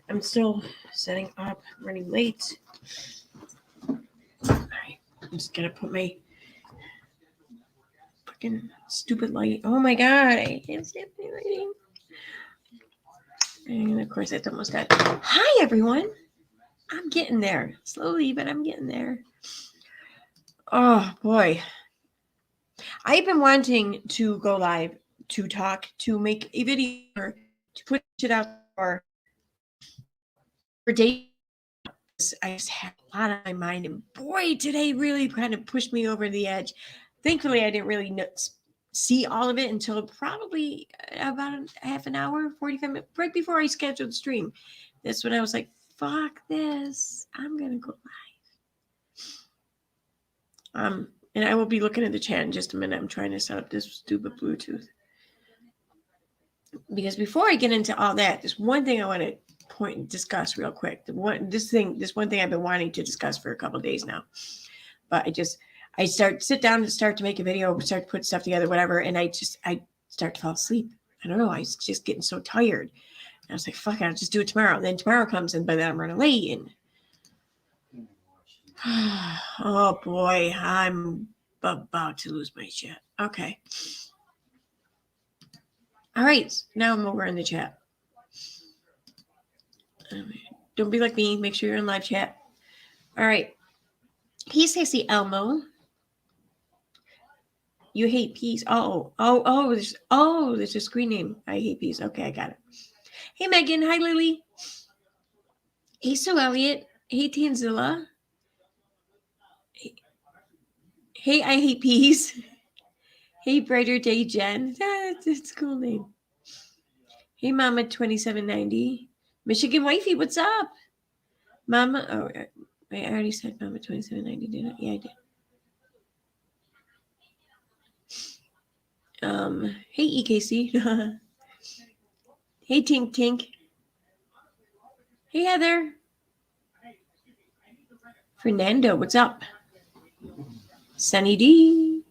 I'm still setting up, running late. All right, I'm just gonna put my fucking stupid light. Oh my god, I can't stand my lighting. And of course, it's almost done. Hi, everyone. I'm getting there slowly, but I'm getting there. Oh boy, I've been wanting to go live, to talk, to make a video, to put shit out for days. I just had a lot on my mind, and boy, today really kind of pushed me over the edge. Thankfully, I didn't really see all of it until probably about half an hour, 45 minutes, right before I scheduled the stream. That's when I was like, fuck this. I'm going to go live. And I will be looking at the chat in just a minute. I'm trying to set up this stupid Bluetooth. Because before I get into all that, there's one thing I want to discuss real quick. This one thing I've been wanting to discuss for a couple of days now. But I sit down and start to make a video, start to put stuff together, whatever, and I start to fall asleep. I don't know. I was just getting so tired. And I was like, fuck it, I'll just do it tomorrow. And then tomorrow comes, and by then I'm running late. And oh boy, I'm about to lose my shit. Okay. All right. Now I'm over in the chat. Don't be like me. Make sure you're in live chat. All right. Hey, Sassy Elmo. You hate peas. There's a screen name. I hate peas. Okay, I got it. Hey, Megan. Hi, Lily. Hey, Sue Elliott. Hey, Tanzilla. Hey, I hate peas. Hey, Brighter Day Jen. That's a cool name. Hey, Mama 2790. Michigan Wifey, what's up? Mama, oh, I already said Mama 2790, didn't I? Yeah, I did. Hey, EKC. Hey, Tink Tink. Hey, Heather. Fernando, what's up? Sunny D.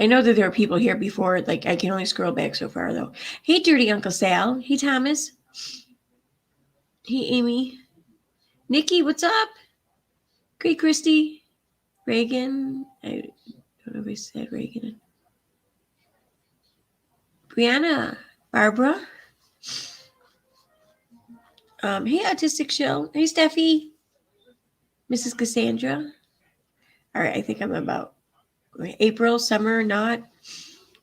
I know that there are people here before, like I can only scroll back so far though. Hey, Dirty Uncle Sal. Hey, Thomas. Hey, Amy. Nikki, what's up? Great, Christy. Reagan. I don't know if I said Reagan. Brianna. Barbara. Hey, Autistic Shill. Hey, Steffi. Mrs. Cassandra. All right, I think I'm about April, summer, not.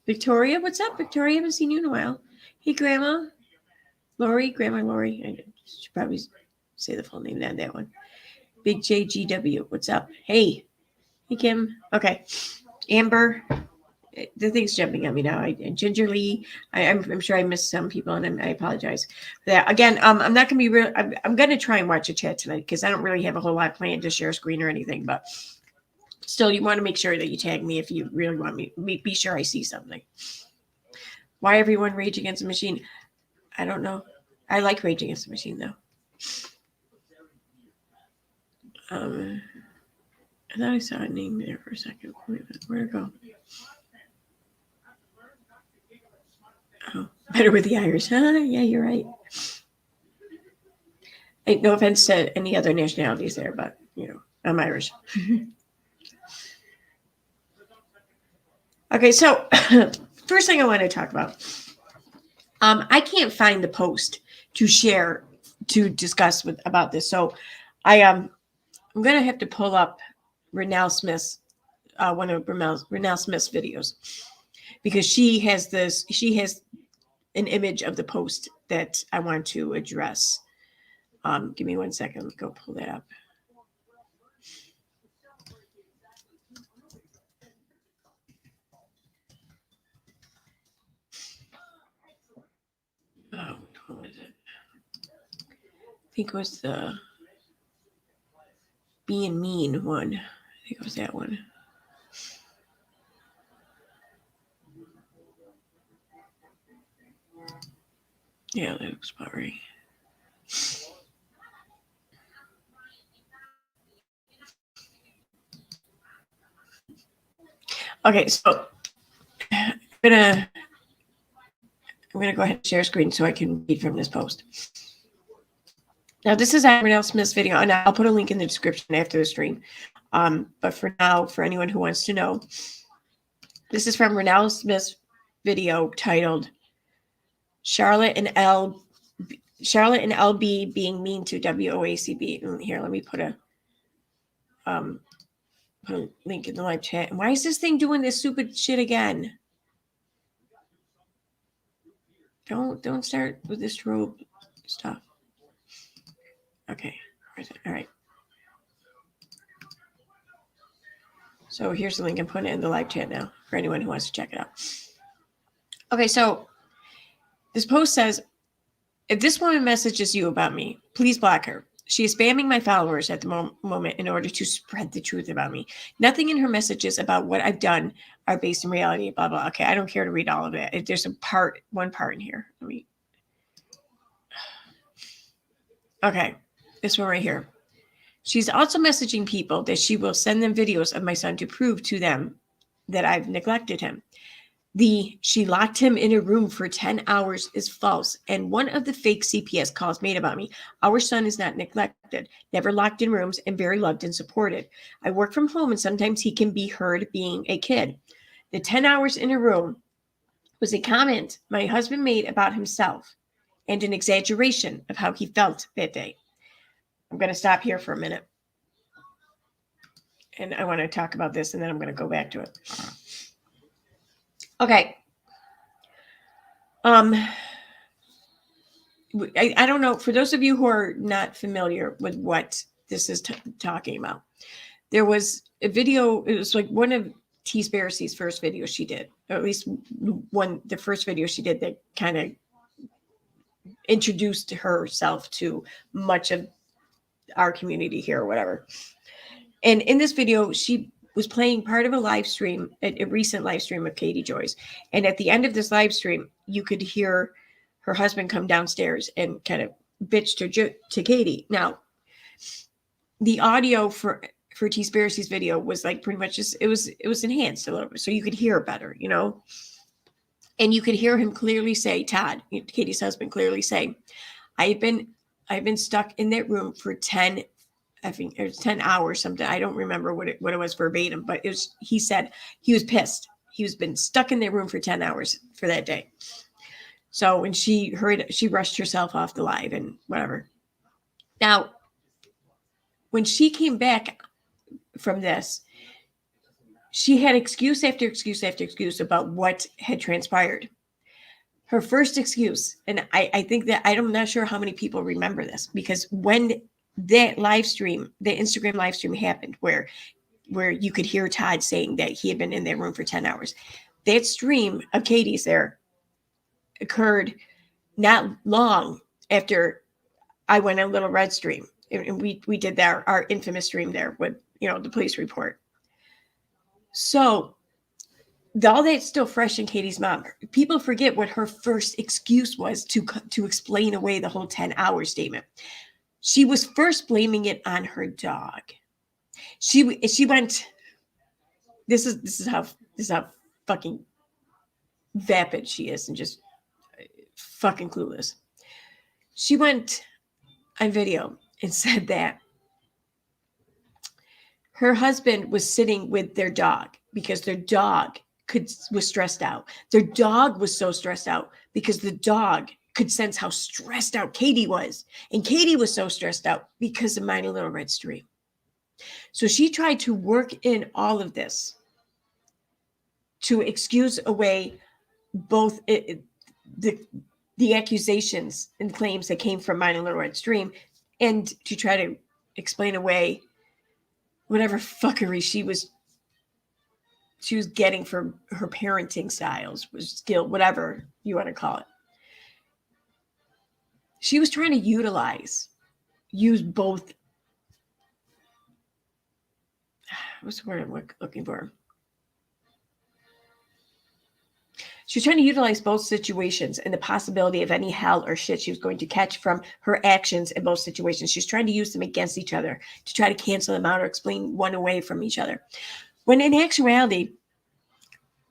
Victoria, what's up, Victoria? I haven't seen you in a while. Hey, Grandma. Lori, Grandma Lori. I should probably say the full name, that one. Big JGW, what's up? Hey. Hey, Kim. Okay. Amber. The thing's jumping at me now. Gingerly. I'm sure I missed some people, and I apologize for that. Again, I'm not going to be real. I'm going to try and watch a chat tonight because I don't really have a whole lot planned to share a screen or anything, but still, you want to make sure that you tag me if you really want me. Be sure I see something. Why everyone Rage Against the Machine? I don't know. I like Rage Against the Machine, though. I thought I saw a name there for a second. Where'd it go? Oh, better with the Irish. Huh? Yeah, you're right. No offense to any other nationalities there, but, I'm Irish. Okay, so first thing I want to talk about. I can't find the post to share to discuss about this, so I'm gonna have to pull up Renelle Smith's one of Renelle Smith's videos because she has an image of the post that I want to address. Give me 1 second. Let me go pull that up. Oh, what was it? I think it was the Being Mean one. I think it was that one. Yeah, that looks about right. Okay, so gonna go ahead and share screen so I can read from this post. Now, this is Renelle Smith's video, and I'll put a link in the description after the stream. But for now, for anyone who wants to know, this is from Renelle Smith's video titled Charlotte and LB being mean to WOACB. Here, let me put a link in the live chat. Why is this thing doing this stupid shit again? Don't start with this strobe stuff. Okay, all right. So here's the link. I'm putting it in the live chat now for anyone who wants to check it out. Okay, so this post says, if this woman messages you about me, please block her. She is spamming my followers at the moment in order to spread the truth about me. Nothing in her messages about what I've done are based in reality, blah, blah. Okay, I don't care to read all of it. There's one part in here. Okay, this one right here. She's also messaging people that she will send them videos of my son to prove to them that I've neglected him. She locked him in a room for 10 hours is false. And one of the fake CPS calls made about me. Our son is not neglected, never locked in rooms, and very loved and supported. I work from home and sometimes he can be heard being a kid. The 10 hours in a room was a comment my husband made about himself and an exaggeration of how he felt that day. I'm going to stop here for a minute. And I want to talk about this and then I'm going to go back to it. Okay. I don't know. For those of you who are not familiar with what this is talking about, there was a video. It was like one of T-Sparacy's first videos she did, or at least the first video she did that kind of introduced herself to much of our community here or whatever. And in this video, she was playing part of a live stream, a recent live stream of Katie Joy's. And at the end of this live stream, you could hear her husband come downstairs and kind of bitch to Katie. Now, the audio for T-Sparacy's video was like pretty much just, it was enhanced a little bit. So you could hear better, you know? And you could hear him clearly say, Todd, Katie's husband, clearly say, I've been stuck in that room for 10 hours, something. I don't remember what it was verbatim, but he said he was pissed. He's been stuck in their room for 10 hours for that day. So when she heard it, she rushed herself off the live and whatever. Now, when she came back from this, she had excuse after excuse after excuse about what had transpired. Her first excuse, and I think that I'm not sure how many people remember this, because when that live stream, the Instagram live stream happened where you could hear Todd saying that he had been in that room for 10 hours. That stream of Katie's there occurred not long after I went on Little Red stream. And we did our infamous stream there with, the police report. So all that's still fresh in Katie's mom. People forget what her first excuse was to explain away the whole 10-hour statement. She was first blaming it on her dog. She went. This is how fucking vapid she is and just fucking clueless. She went on video and said that her husband was sitting with their dog because their dog was stressed out. Their dog was so stressed out because the dog could sense how stressed out Katie was. And Katie was so stressed out because of Mighty Little Red stream. So she tried to work in all of this to excuse away both the accusations and claims that came from Mighty Little Red stream, and to try to explain away whatever fuckery she was getting from her parenting styles, skill, whatever you want to call it. She was trying to use both. What's the word I'm looking for? She was trying to utilize both situations and the possibility of any hell or shit she was going to catch from her actions in both situations. She was trying to use them against each other to try to cancel them out or explain one away from each other. When in actuality,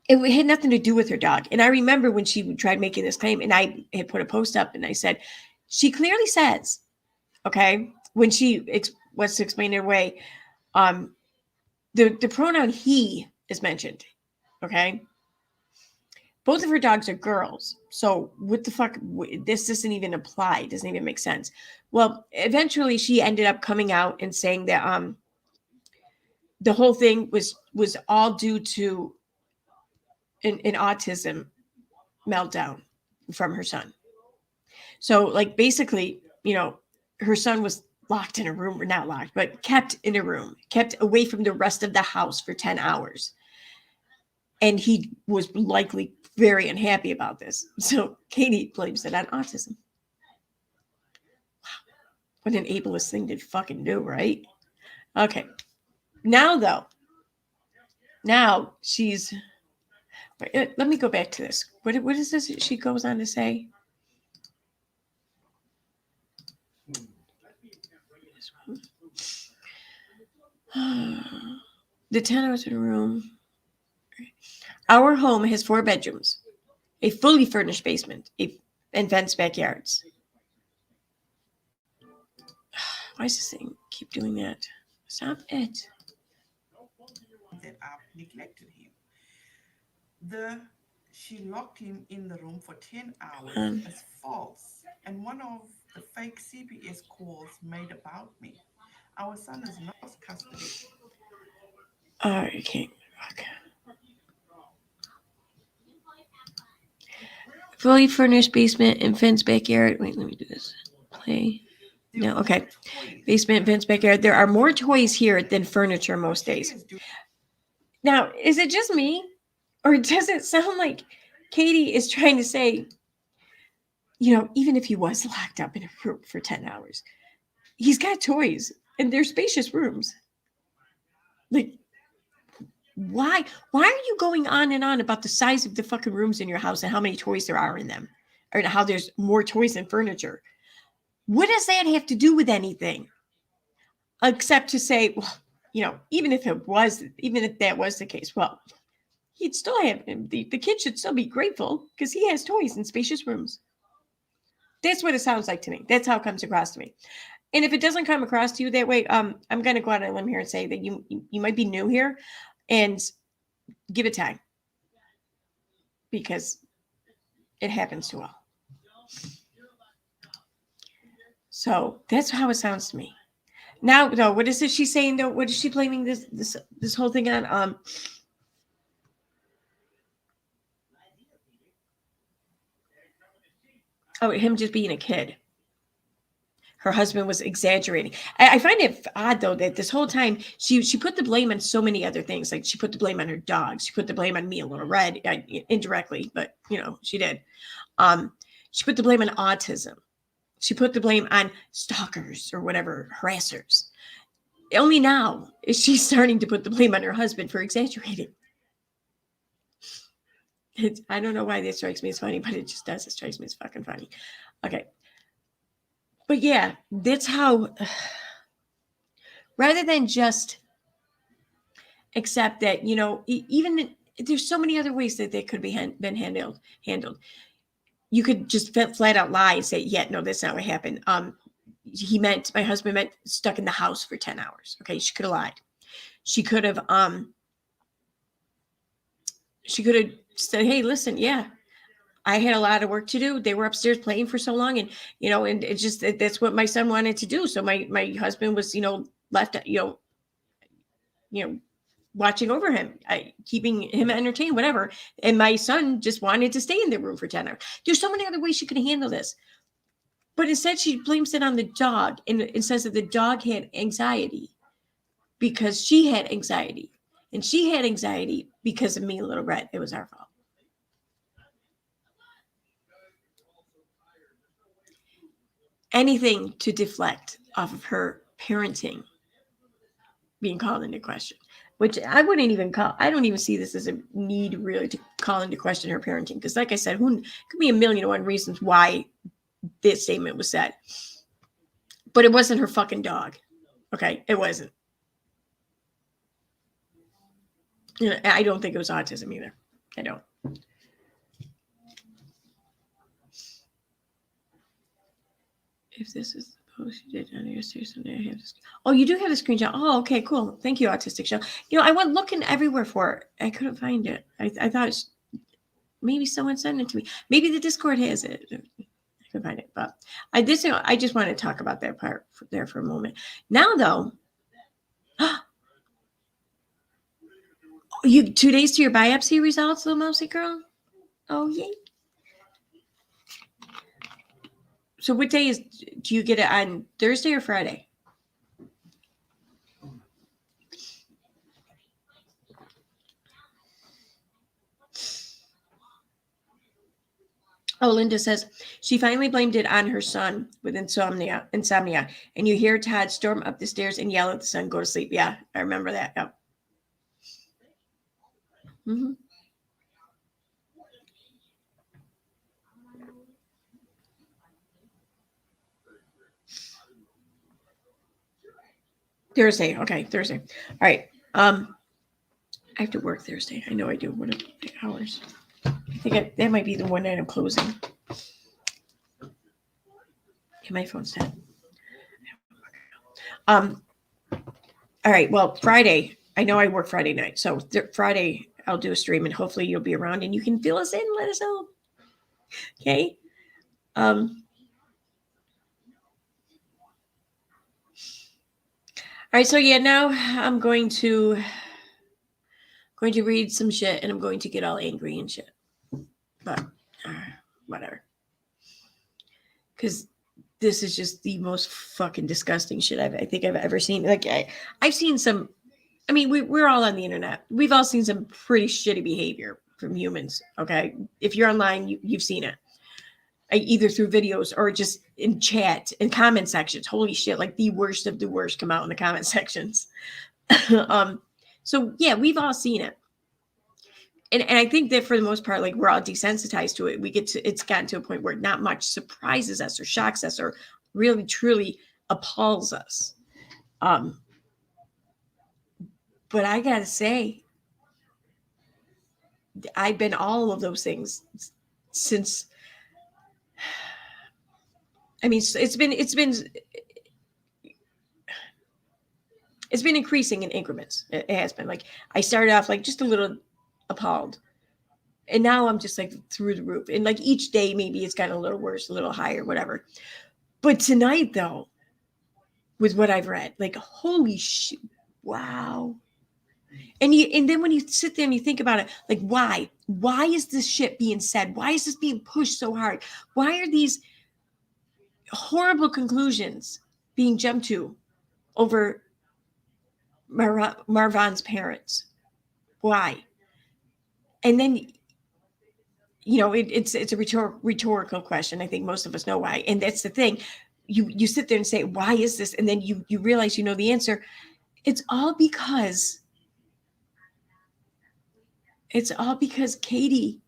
It had nothing to do with her dog. And I remember when she tried making this claim, and I had put a post up and I said, she clearly says, okay, when she was to explain her way, the pronoun he is mentioned, okay? Both of her dogs are girls. So what the fuck? This doesn't even apply. It doesn't even make sense. Well, eventually she ended up coming out and saying that the whole thing was all due to an autism meltdown from her son. So like basically, her son was locked in a room, or not locked, but kept in a room, kept away from the rest of the house for 10 hours. And he was likely very unhappy about this. So Katie blames it on autism. Wow. What an ableist thing to fucking do, right? Okay. Now, though, she's... Let me go back to this. What is this she goes on to say? The 10 hours in a room. Our home has 4 bedrooms, a fully furnished basement, and fenced backyards. Why does this thing keep doing that? Stop it. That I've neglected him. She locked him in the room for 10 hours is false, and one of the fake CPS calls made about me. Our son is lost custody. Okay. Fully furnished basement and fenced backyard. Wait, let me do this. Play. No, okay. Basement, fenced backyard. There are more toys here than furniture most days. Now, is it just me? Or does it sound like Katie is trying to say, even if he was locked up in a room for 10 hours, he's got toys and they're spacious rooms. Like, why are you going on and on about the size of the fucking rooms in your house and how many toys there are in them, or how there's more toys than furniture? What does that have to do with anything? Except to say, well, even if that was the case, well, he'd still have the kid should still be grateful because he has toys in spacious rooms. That's what it sounds like to me. That's how it comes across to me. And if it doesn't come across to you that way, I'm going to go out on a limb here and say that you might be new here, and give it time, because it happens to all. So that's how it sounds to me. Now, though, what is it she's saying? Though, what is she blaming this whole thing on? Him just being a kid. Her husband was exaggerating. I find it odd, though, that this whole time she put the blame on so many other things. Like she put the blame on her dogs. She put the blame on me, a Little Red, indirectly, but she did. She put the blame on autism. She put the blame on stalkers or whatever, harassers. Only now is she starting to put the blame on her husband for exaggerating. I don't know why this strikes me as funny, but it just does. It strikes me as fucking funny. Okay. But yeah, that's how, rather than just accept that, even there's so many other ways that they could be been handled. You could just flat out lie and say, yeah, no, that's not what happened. My husband meant stuck in the house for 10 hours. Okay. She could have lied. She could have said, hey, listen, yeah, I had a lot of work to do. They were upstairs playing for so long, and and it's just that's what my son wanted to do. So my husband was left watching over him, keeping him entertained, whatever. And my son just wanted to stay in the room for 10 hours. There's so many other ways she could handle this, but instead she blames it on the dog and says that the dog had anxiety because she had anxiety, and she had anxiety because of me, Little Red. It was our fault. Anything to deflect off of her parenting being called into question, which I wouldn't even call. I don't even see this as a need really to call into question her parenting, because like I said, could be a million and one reasons why this statement was said, but it wasn't her fucking dog. Okay, it wasn't. I don't think it was autism either. I don't. If this is the post you did on your series someday, I have this. Oh, you do have the screenshot. Oh, okay, cool. Thank you, Autistic Show. I went looking everywhere for it. I couldn't find it. I thought maybe someone sent it to me. Maybe the Discord has it. I can find it, but I just want to talk about that part there for a moment. Now, though, you 2 days to your biopsy results, little mousy girl. Oh, yay! So what day do you get it on Thursday or Friday? Oh, Linda says she finally blamed it on her son with insomnia, and you hear Todd storm up the stairs and yell at the son, "Go to sleep." Yeah, I remember that. Yep. Mm-hmm. Thursday. Okay, Thursday. All right. I have to work Thursday. I know I do. What are the hours? I think that might be the one night I'm closing. Okay, my phone's dead. All right. Well, Friday. I know I work Friday night, so Friday I'll do a stream, and hopefully you'll be around and you can fill us in. Let us know. Okay. All right. So yeah, now I'm going to read some shit, and I'm going to get all angry and shit. But whatever. Because this is just the most fucking disgusting shit I think I've ever seen. Like I've seen some. I mean, we're all on the internet. We've all seen some pretty shitty behavior from humans. Okay, if you're online, you've seen it. Either through videos or just in chat and comment sections. Holy shit! Like the worst of the worst come out in the comment sections. So yeah, we've all seen it. And I think that for the most part, like we're all desensitized to it. It's gotten to a point where not much surprises us or shocks us or really truly appalls us. But I gotta say, I've been all of those things since. I mean, it's been increasing in increments. It has been like I started off like just a little appalled. And now I'm just like through the roof. And like each day, maybe it's gotten a little worse, a little higher, whatever. But tonight, though, with what I've read, like, holy shit, wow. And then when you sit there and you think about it, like, why? Why is this shit being said? Why is this being pushed so hard? Why are these horrible conclusions being jumped to over Marvan's parents? Why? And then it's a rhetorical question. I think most of us know why. And that's the thing. You sit there and say, why is this? And then you realize you know the answer. It's all because Katie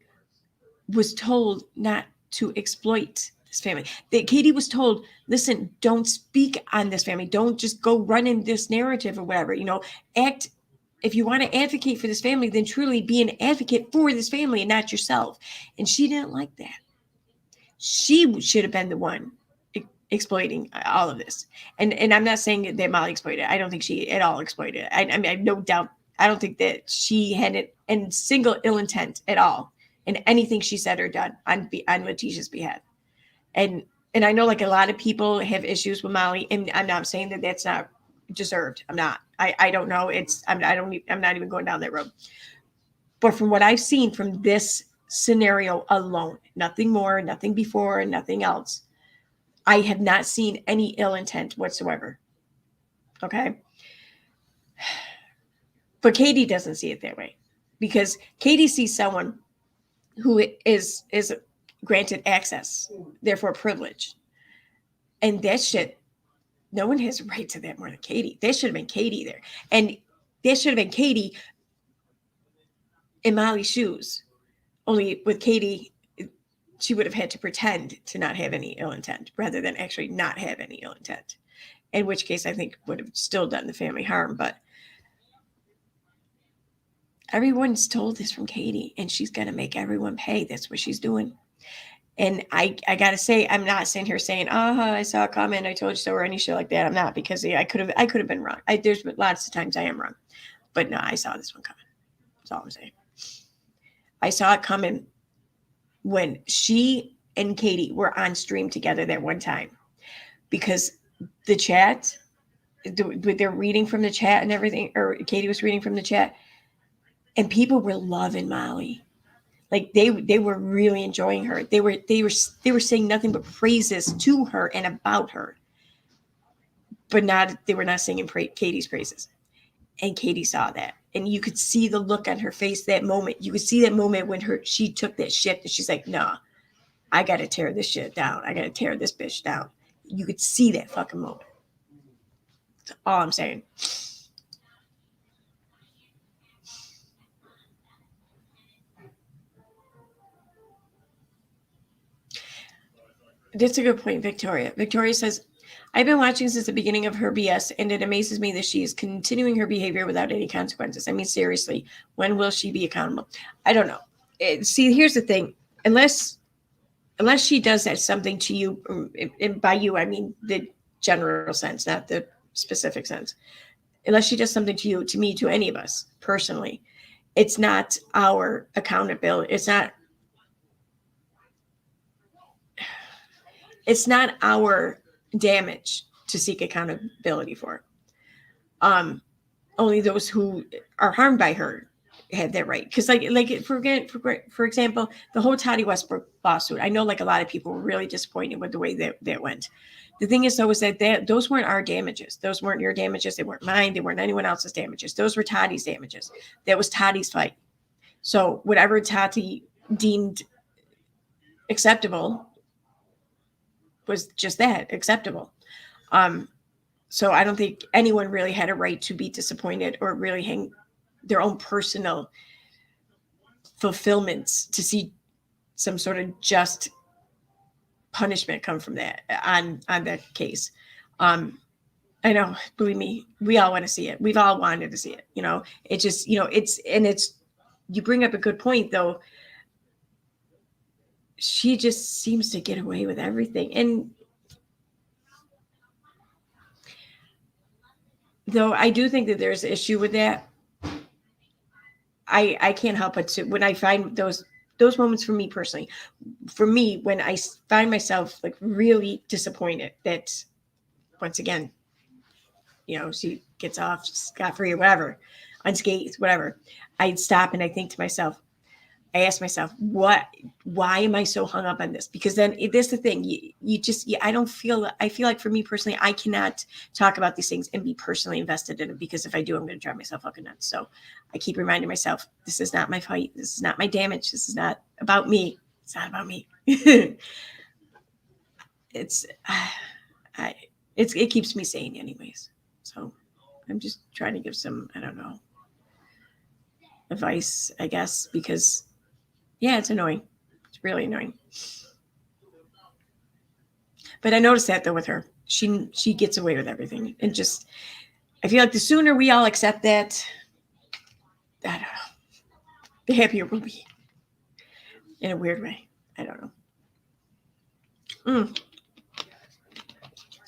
was told not to exploit this family. That Katie was told, listen, don't speak on this family. Don't just go run in this narrative or whatever. Act. If you want to advocate for this family, then truly be an advocate for this family and not yourself. And she didn't like that. She should have been the one exploiting all of this. And I'm not saying that Molly exploited it. I don't think she at all exploited it. I mean, I have no doubt. I don't think that she had a single ill intent at all in anything she said or done on Letitia's behalf. And I know like a lot of people have issues with Molly, and I'm not saying that that's not deserved. I'm not. I don't know. I'm not even going down that road. But from what I've seen from this scenario alone, nothing more, nothing before, nothing else, I have not seen any ill intent whatsoever. Okay. But Katie doesn't see it that way, because Katie sees someone who is granted access, therefore privileged. And that shit, no one has a right to that more than Katie. There should have been Katie there. And there should have been Katie in Molly's shoes. Only with Katie, she would have had to pretend to not have any ill intent rather than actually not have any ill intent. In which case, I think would have still done the family harm. But Everyone's told this from Katie, and she's going to make everyone pay. That's what she's doing. And I got to say, I'm not sitting here saying, I saw a comment, I told you so, or any shit like that. I'm not, because I could have been wrong. There's lots of times I am wrong. But no, I saw this one coming. That's all I'm saying. I saw it coming when she and Katie were on stream together that one time, because the chat, they're reading from the chat and everything, or Katie was reading from the chat, and people were loving Molly. Like they were really enjoying her. They were saying nothing but praises to her and about her, but they were not singing Katie's praises. And Katie saw that, and you could see the look on her face that moment. You could see that moment when she took that shift, and she's like, "Nah, I got to tear this shit down. I got to tear this bitch down." You could see that fucking moment. That's all I'm saying. That's a good point, Victoria. Victoria says, I've been watching since the beginning of her BS, and it amazes me that she is continuing her behavior without any consequences. I mean, seriously, when will she be accountable? I don't know. See, here's the thing. Unless she does that something to you, and by you, I mean the general sense, not the specific sense. Unless she does something to you, to me, to any of us personally, it's not our accountability. It's not our damage to seek accountability for. Only those who are harmed by her have that right. Because like for example, the whole Toddy Westbrook lawsuit, I know like a lot of people were really disappointed with the way that went. The thing is, though, is that those weren't our damages. Those weren't your damages. They weren't mine. They weren't anyone else's damages. Those were Toddy's damages. That was Toddy's fight. So whatever Toddy deemed acceptable was just that, acceptable. So I don't think anyone really had a right to be disappointed or really hang their own personal fulfillments to see some sort of just punishment come from that on that case. I know, believe me, we all want to see it. We've all wanted to see it. It just, you bring up a good point, though. She just seems to get away with everything. And though I do think that there's an issue with that, I can't help but to, when I find those moments, for me personally, when I find myself like really disappointed that once again, she gets off scot-free or whatever, unscathed, whatever, I'd stop and I think to myself, I ask myself, why am I so hung up on this? Because then that's the thing. I feel like for me personally, I cannot talk about these things and be personally invested in it, because if I do, I'm going to drive myself fucking nuts. So I keep reminding myself, this is not my fight. This is not my damage. This is not about me. It's not about me. It keeps me sane anyways. So I'm just trying to give some, I don't know, advice, I guess, because yeah, it's annoying. It's really annoying. But I noticed that, though, with her. She gets away with everything. And just, I feel like the sooner we all accept that, I don't know, the happier we'll be. In a weird way. I don't know.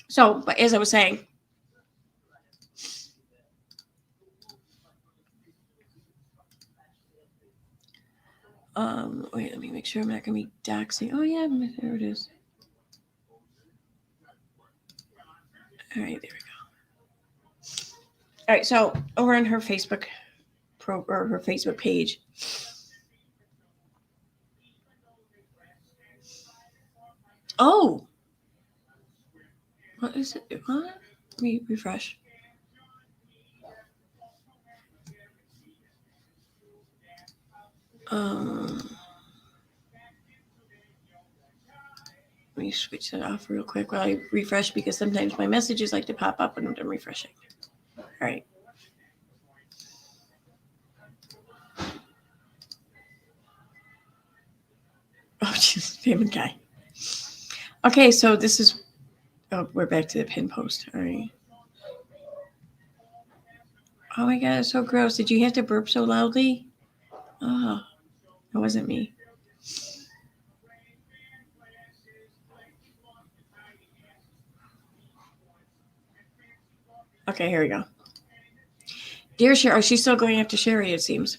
So, but as I was saying, wait, let me make sure I'm not going to be doxing. Oh, yeah, there it is. All right, there we go. All right, so over on her Facebook her Facebook page, oh, what is it? What? Let me refresh. Let me switch that off real quick while I refresh, because sometimes my messages like to pop up when I'm done refreshing. All right. Oh, jeez, Family Guy. Okay, so this is. Oh, we're back to the pin post. All right. Oh my God, it's so gross. Did you have to burp so loudly? Oh, that wasn't me. Okay, here we go. Dear Sherry, oh, she's still going after Sherry, it seems.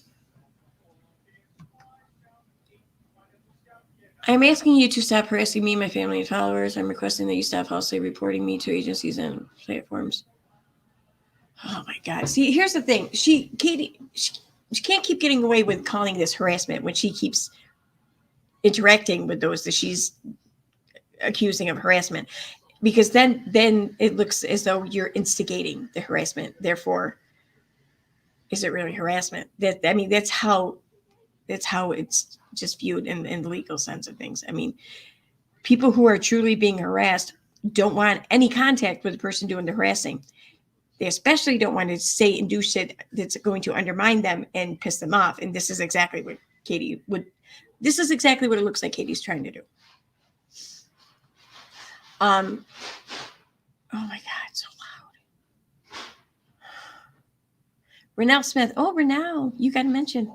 I'm asking you to stop harassing me, my family, and followers. I'm requesting that you stop falsely reporting me to agencies and platforms. Oh my God. See, here's the thing. Katie, she can't keep getting away with calling this harassment when she keeps interacting with those that she's accusing of harassment, because then it looks as though you're instigating the harassment. Therefore, is it really harassment? That's how it's just viewed in the legal sense of things. I mean, people who are truly being harassed don't want any contact with the person doing the harassing. They especially don't want to say and do shit that's going to undermine them and piss them off. And this is exactly what this is exactly what it looks like Katie's trying to do. Oh my God, it's so loud. Renelle Smith. Oh, Renelle, you got to mention.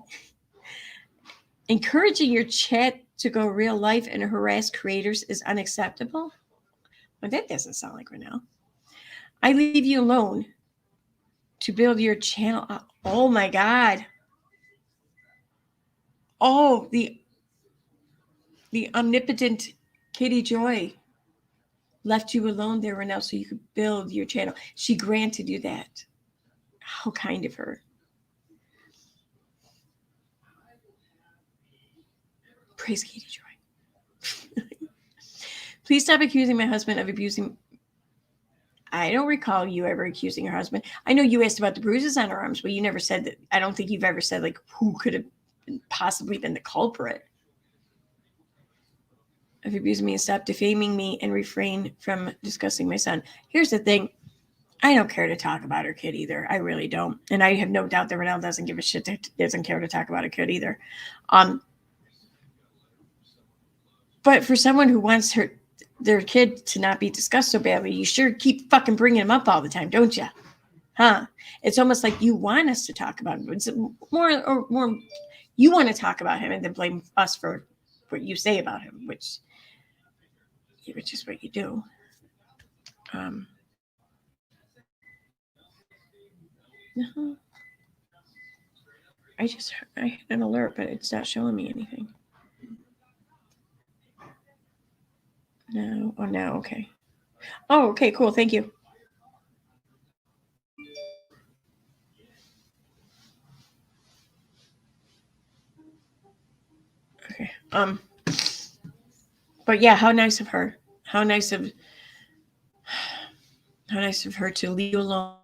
Encouraging your chat to go real life and harass creators is unacceptable. Well, that doesn't sound like Renelle. I leave you alone to build your channel up. Oh my God. Oh, the omnipotent Katie Joy left you alone there, Renelle, so you could build your channel. She granted you that. How kind of her. Praise Katie Joy. Please stop accusing my husband of abusing. I don't recall you ever accusing your husband. I know you asked about the bruises on her arms, but you never said that. I don't think you've ever said like who could have possibly been the culprit of abusing me, and stop defaming me and refrain from discussing my son. Here's the thing. I don't care to talk about her kid either. I really don't. And I have no doubt that Renelle doesn't give a shit, doesn't care to talk about her kid either. But for someone who wants their kid to not be discussed so badly, you sure keep fucking bringing him up all the time, don't you? Huh? It's almost like you want us to talk about him. It's more you want to talk about him and then blame us for what you say about him, which is what you do. No. I had an alert, but it's not showing me anything. No. Oh, no. Okay. Oh, okay. Cool. Thank you. Okay. But yeah, how nice of her. How nice of her to leave you alone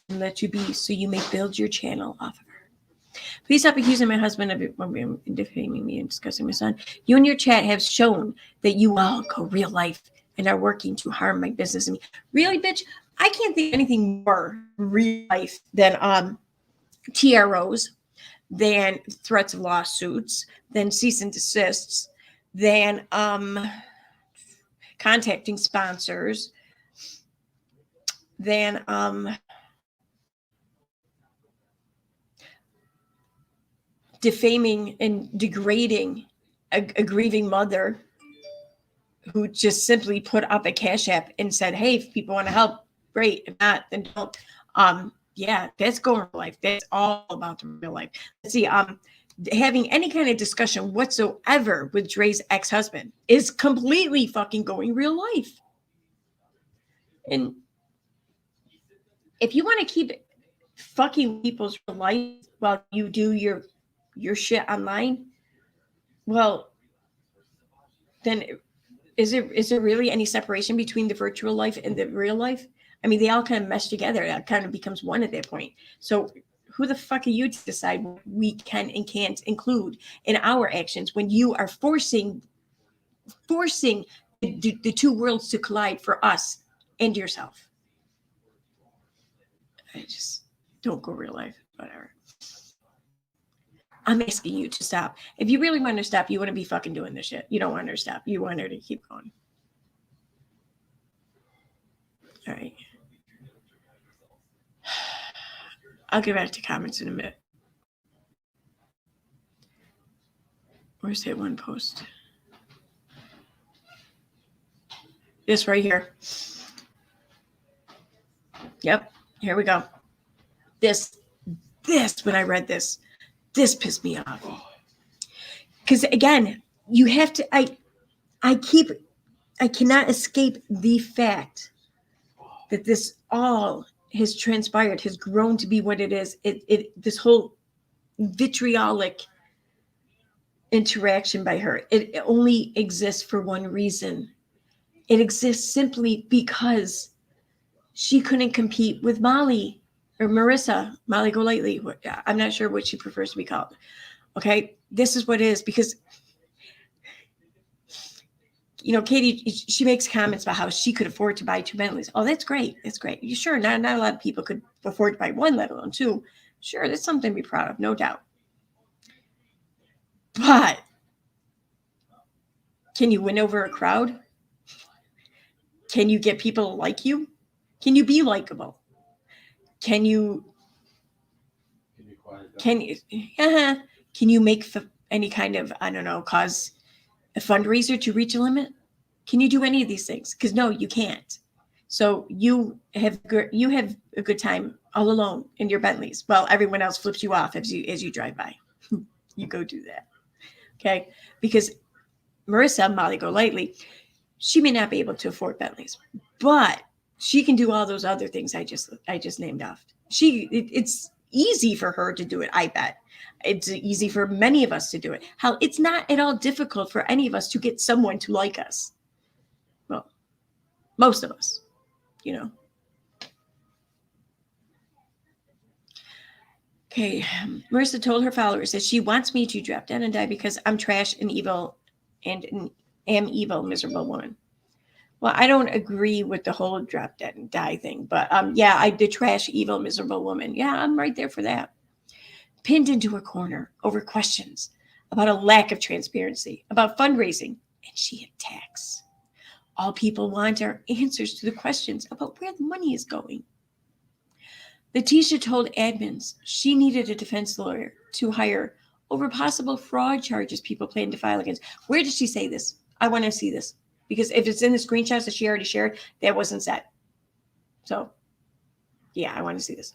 and let you be so you may build your channel off of her. Please stop accusing my husband of defaming me and discussing my son. You and your chat have shown that you all go real life and are working to harm my business. And really, bitch, I can't think of anything more real life than TROs, than threats of lawsuits, than cease and desists, than contacting sponsors, than defaming and degrading a grieving mother who just simply put up a Cash App and said, hey, if people want to help, great. If not, then don't. Yeah, that's going real life. That's all about the real life. Let's see, having any kind of discussion whatsoever with Dre's ex-husband is completely fucking going real life. And if you want to keep fucking people's real life while you do your shit online, well, then is there really any separation between the virtual life and the real life? I mean, they all kind of mesh together. That kind of becomes one at that point. So who the fuck are you to decide what we can and can't include in our actions when you are forcing the two worlds to collide for us and yourself? I just don't go real life. Whatever. I'm asking you to stop. If you really want to stop, you want to be fucking doing this shit. You don't want her to stop. You want her to keep going. All right. I'll get back to comments in a minute. Where's that one post? This right here. Yep. Here we go. This, when I read this pissed me off. Because again, you have to, I cannot escape the fact that this all has transpired, has grown to be what it is. This whole vitriolic interaction by her, it only exists for one reason. It exists simply because she couldn't compete with Molly or Marissa, Molly Golightly. I'm not sure what she prefers to be called. Okay, this is what it is, because Katie, she makes comments about how she could afford to buy 2 Bentleys. Oh, that's great. That's great. You sure? Not a lot of people could afford to buy 1, let alone 2. Sure, that's something to be proud of, no doubt. But can you win over a crowd? Can you get people to like you? Can you be likable? Can you make any kind of, I don't know, cause a fundraiser to reach a limit? Can you do any of these things? Because no, you can't. So you have a good time all alone in your Bentleys while everyone else flips you off as you drive by. You go do that. Okay? Because Marissa, Molly Golightly, she may not be able to afford Bentleys, but she can do all those other things I just named off. It's easy for her to do it, I bet. It's easy for many of us to do it. Hell, it's not at all difficult for any of us to get someone to like us. Well, most of us, Okay, Marissa told her followers that she wants me to drop dead and die because I'm trash and evil and am evil, miserable woman. Well, I don't agree with the whole drop dead and die thing, but yeah, I did trash, evil, miserable woman. Yeah, I'm right there for that. Pinned into a corner over questions about a lack of transparency, about fundraising, and she attacks. All people want are answers to the questions about where the money is going. Letitia told admins she needed a defense lawyer to hire over possible fraud charges people plan to file against. Where did she say this? I want to see this. Because if it's in the screenshots that she already shared, that wasn't said. So, yeah, I want to see this.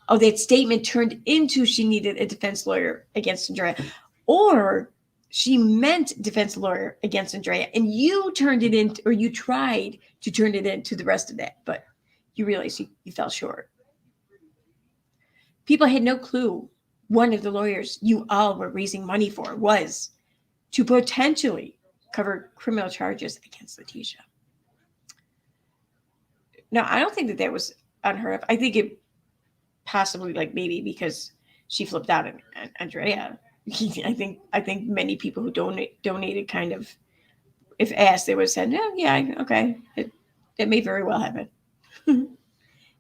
Oh, that statement turned into she needed a defense lawyer against Andrea. Or she meant defense lawyer against Andrea, and you turned it into, or you tried to turn it into the rest of that, but you realized you fell short. People had no clue one of the lawyers you all were raising money for was to potentially cover criminal charges against Letitia. Now, I don't think that was unheard of. I think it possibly, maybe because she flipped out on Andrea. I think many people who donated kind of, if asked, they would have said, yeah, okay. It may very well happen.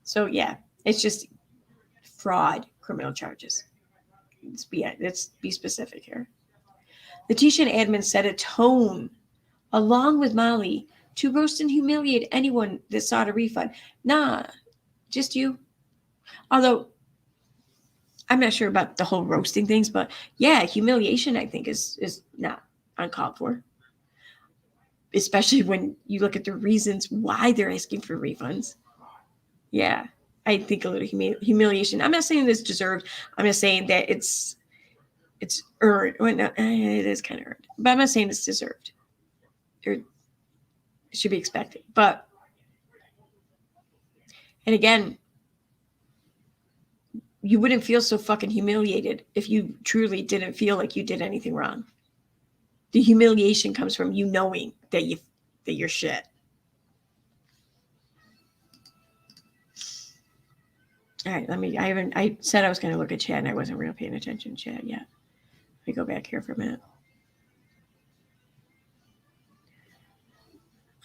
So, yeah, it's just fraud, criminal charges. Let's be specific here. Letitia and admin set a tone, along with Molly, to roast and humiliate anyone that sought a refund. Nah, just you. Although, I'm not sure about the whole roasting things, but yeah, humiliation, I think, is not uncalled for. Especially when you look at the reasons why they're asking for refunds. Yeah, I think a little humiliation. I'm not saying it's deserved. I'm just saying that it's earned. Well, no, it is kind of earned. But I'm not saying it's deserved. Or it should be expected. But, and again, you wouldn't feel so fucking humiliated if you truly didn't feel like you did anything wrong. The humiliation comes from you knowing that you're shit. All right, I said I was going to look at chat and I wasn't really paying attention to chat yet. Let me go back here for a minute.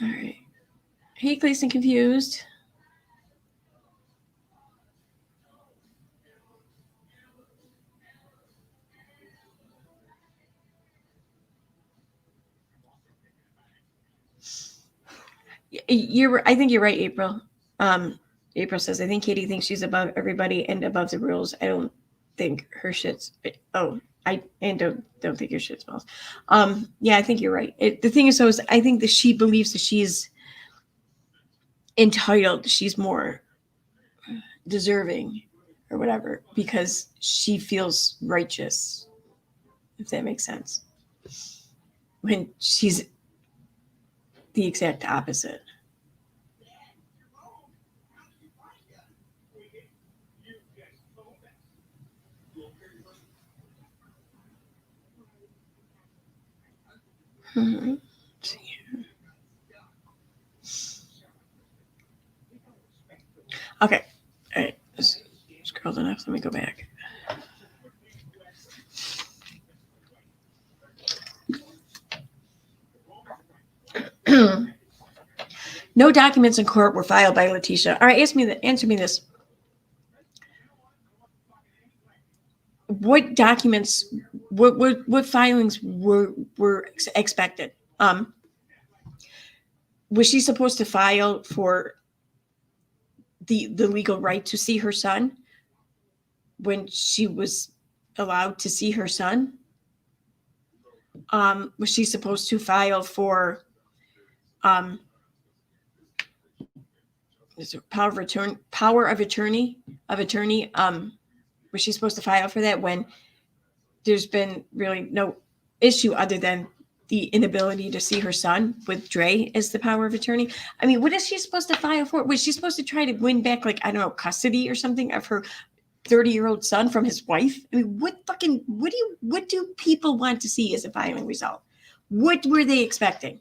All right. Hey, Gleason Confused. I think you're right, April. April says, I think Katie thinks she's above everybody and above the rules. I don't think her shit's. Oh, I don't think your shit smells. Yeah, I think you're right. The thing is, so is I think that she believes that she's entitled. She's more deserving, or whatever, because she feels righteous. If that makes sense. When she's the exact opposite. Mm-hmm. Okay. All right. Let's scroll enough. Let me go back. No documents in court were filed by Letitia. All right, answer me this. What documents, what filings were expected? Was she supposed to file for the legal right to see her son when she was allowed to see her son? Was she supposed to file for power of attorney? Was she supposed to file for that when there's been really no issue other than the inability to see her son with Dre as the power of attorney? I mean, what is she supposed to file for? Was she supposed to try to win back, like, I don't know, custody or something of her 30-year-old son from his wife? I mean, what do people want to see as a filing result? What were they expecting?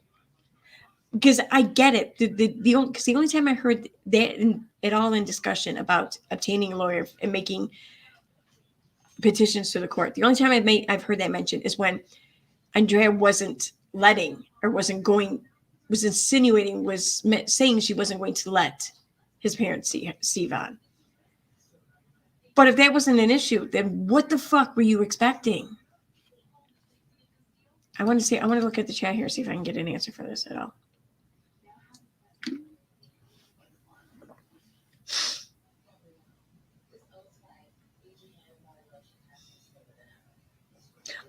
Because I get it. The only time I heard that at all in discussion about obtaining a lawyer and making petitions to the court, the only time I've heard that mentioned is when Andrea wasn't letting, or was insinuating, was saying she wasn't going to let his parents see Von. But if that wasn't an issue, then what the fuck were you expecting? I want to look at the chat here, see if I can get an answer for this at all.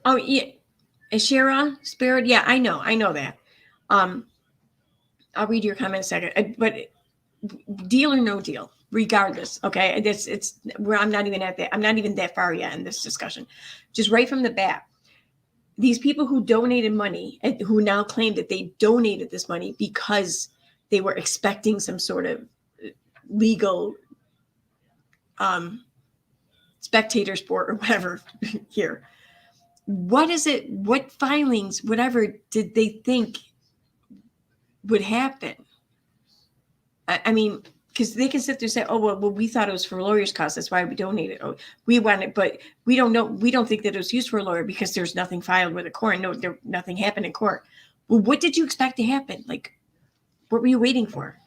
Oh, yeah. Ashira Spirit. Yeah, I know that. I'll read your comment in a second. But deal or no deal, regardless. Okay. It's where I'm not even that far yet in this discussion. Just right from the bat, these people who donated money and who now claim that they donated this money because they were expecting some sort of legal spectator sport or whatever here. What is it? What filings, whatever, did they think would happen? I mean, because they can sit there and say, "Oh, well, we thought it was for lawyers' costs. That's why we donated. Oh, we want it, but we don't know. We don't think that it was used for a lawyer because there's nothing filed with the court. No, nothing happened in court. Well, what did you expect to happen? Like, what were you waiting for?"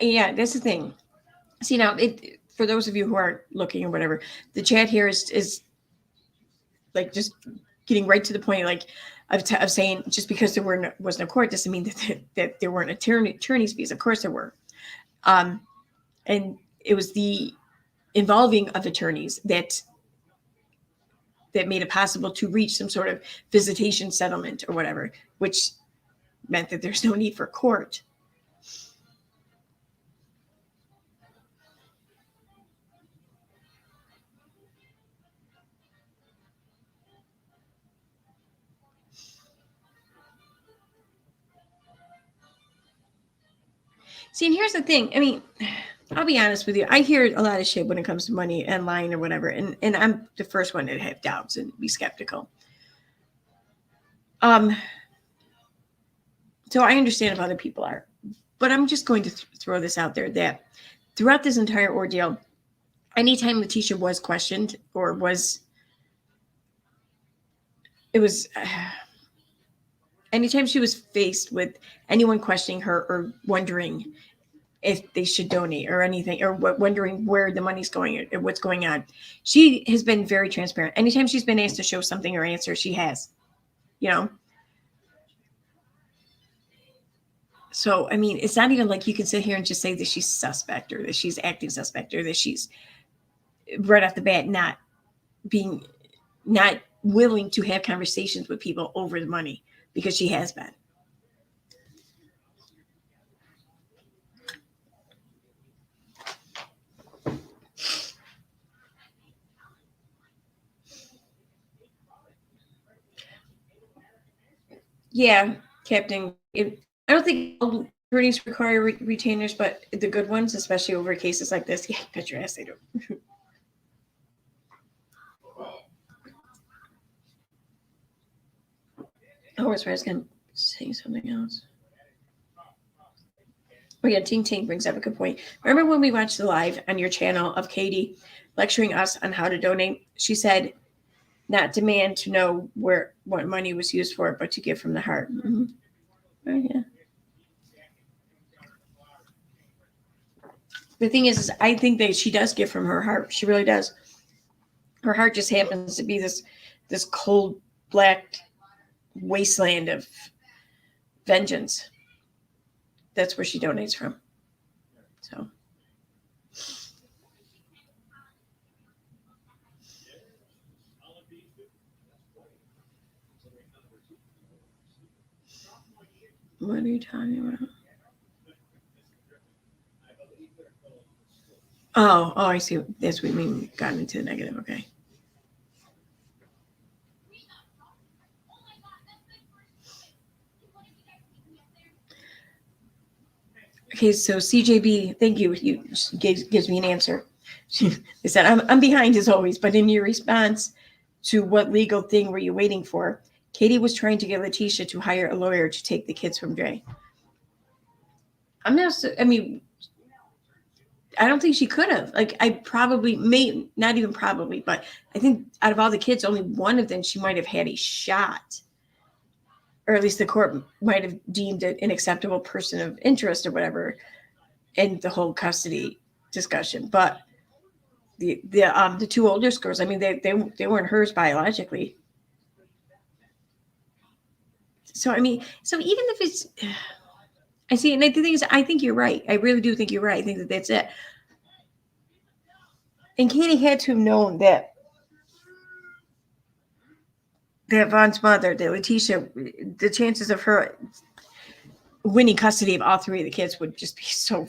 Yeah, that's the thing. See, now, for those of you who are looking or whatever, the chat here is like just getting right to the point, like of saying just because there wasn't a court doesn't mean that there weren't attorney's fees. Of course there were, and it was the involving of attorneys that made it possible to reach some sort of visitation settlement or whatever, which meant that there's no need for court. See, and here's the thing. I mean, I'll be honest with you. I hear a lot of shit when it comes to money and lying or whatever. And I'm the first one to have doubts and be skeptical. So I understand if other people are. But I'm just going to throw this out there that throughout this entire ordeal, anytime Letitia was questioned or anytime she was faced with anyone questioning her or wondering if they should donate or anything, or wondering where the money's going or what's going on, she has been very transparent. Anytime she's been asked to show something or answer, she has, you know. So, I mean, it's not even like you can sit here and just say that she's suspect or that she's acting suspect or that she's right off the bat not willing to have conversations with people over the money, because she has been. Yeah, Captain. I don't think all attorneys require retainers, but the good ones, especially over cases like this, yeah, bet your ass they do. Oh, I was going to say something else. Oh yeah, Ting Ting brings up a good point. Remember when we watched the live on your channel of Katie lecturing us on how to donate? She said, not demand to know what money was used for, but to give from the heart. Mm-hmm. Oh, yeah. The thing is, I think that she does give from her heart. She really does. Her heart just happens to be this cold, black wasteland of vengeance. That's where she donates from. So. What are you talking about? Oh, I see. That's what you mean. We've gotten into the negative. Okay. Okay, so CJB, thank you. You gives me an answer. They said, I'm behind as always, but in your response to what legal thing were you waiting for? Katie was trying to get Letitia to hire a lawyer to take the kids from Dre. I don't think she could have. Like, I probably not even probably, but I think out of all the kids, only one of them she might have had a shot. Or at least the court might have deemed it an acceptable person of interest or whatever in the whole custody discussion. But the two older girls, I mean, they weren't hers biologically. So, I mean, so even if it's, I see, and the thing is, I think you're right. I really do think you're right. I think that's it. And Katie had to have known that Vaughn's mother, that Letitia, the chances of her winning custody of all three of the kids would just be so,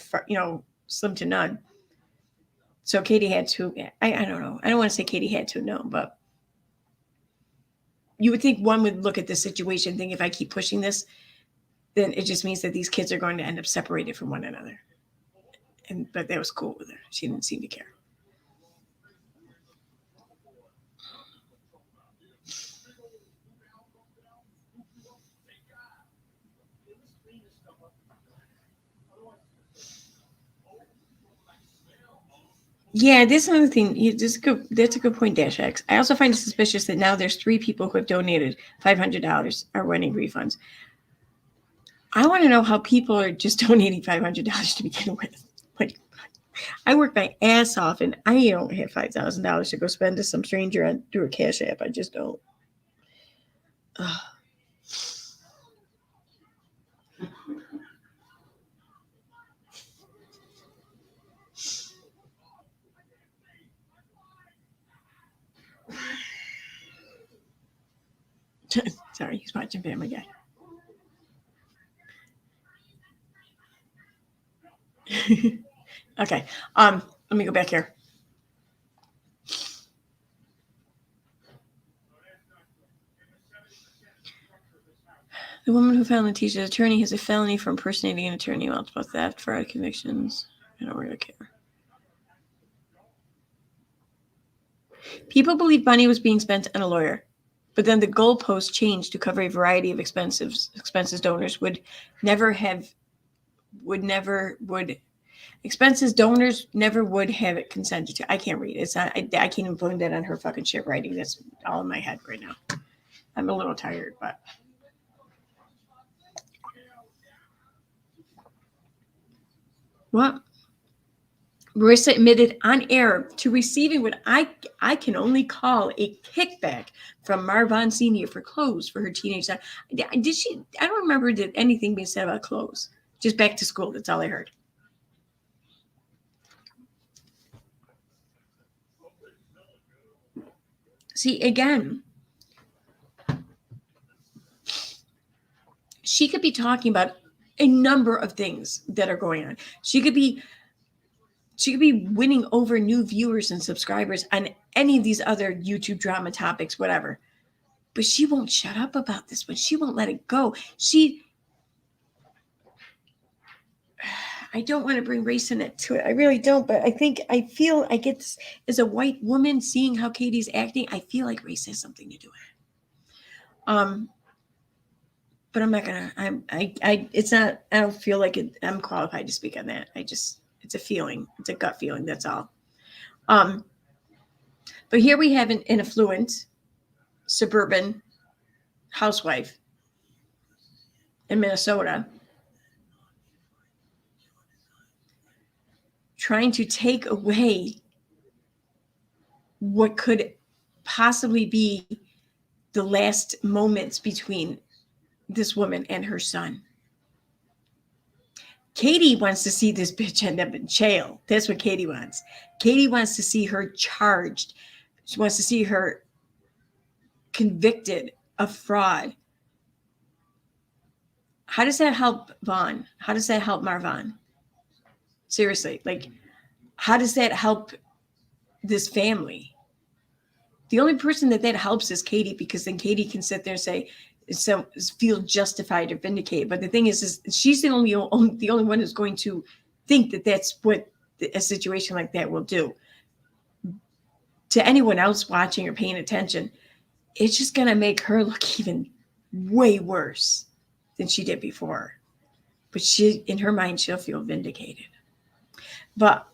slim to none. So Katie had to, I don't know. I don't want to say Katie had to know, but you would think one would look at this situation and think, if I keep pushing this, then it just means that these kids are going to end up separated from one another. But that was cool with her. She didn't seem to care. Yeah, this is another thing. That's a good point, Dash X. I also find it suspicious that now there's 3 people who have donated $500 are winning refunds. I want to know how people are just donating $500 to begin with. Like, I work my ass off, and I don't have $5,000 to go spend to some stranger through a Cash App. I just don't. Ugh. Sorry, he's watching Family Guy. Okay. Let me go back here. The woman who found Letitia's attorney has a felony for impersonating an attorney, multiple theft, fraud convictions. I don't really care. People believe money was being spent on a lawyer, but then the goalpost changed to cover a variety of expenses donors would never have it consented to. I can't read. It's not. I can't even blame that on her fucking shit writing. That's all in my head right now. I'm a little tired, but What? Marissa admitted on air to receiving what I can only call a kickback from Marvon Sr. for clothes for her teenage son. Did she? I don't remember anything being said about clothes. Just back to school. That's all I heard. See, again, she could be talking about a number of things that are going on. She could be winning over new viewers and subscribers on any of these other YouTube drama topics, whatever. But she won't shut up about this one. She won't let it go. I don't want to bring race in it to it. I really don't. But I get this as a white woman seeing how Katie's acting. I feel like race has something to do with it. But I'm not gonna. It's not. I don't feel like I'm qualified to speak on that. It's a feeling. It's a gut feeling. That's all. But here we have an affluent suburban housewife in Minnesota trying to take away what could possibly be the last moments between this woman and her son. Katie wants to see this bitch end up in jail. That's what Katie wants. Katie wants to see her charged. She wants to see her convicted of fraud. How does that help Vaughn? How does that help Marvon? Seriously, like, how does that help this family? The only person that helps is Katie, because then Katie can sit there and say, so feel justified or vindicated. But the thing is she's the only one who's going to think that that's what a situation like that will do. To anyone else watching or paying attention, it's just going to make her look even way worse than she did before. But in her mind, she'll feel vindicated. But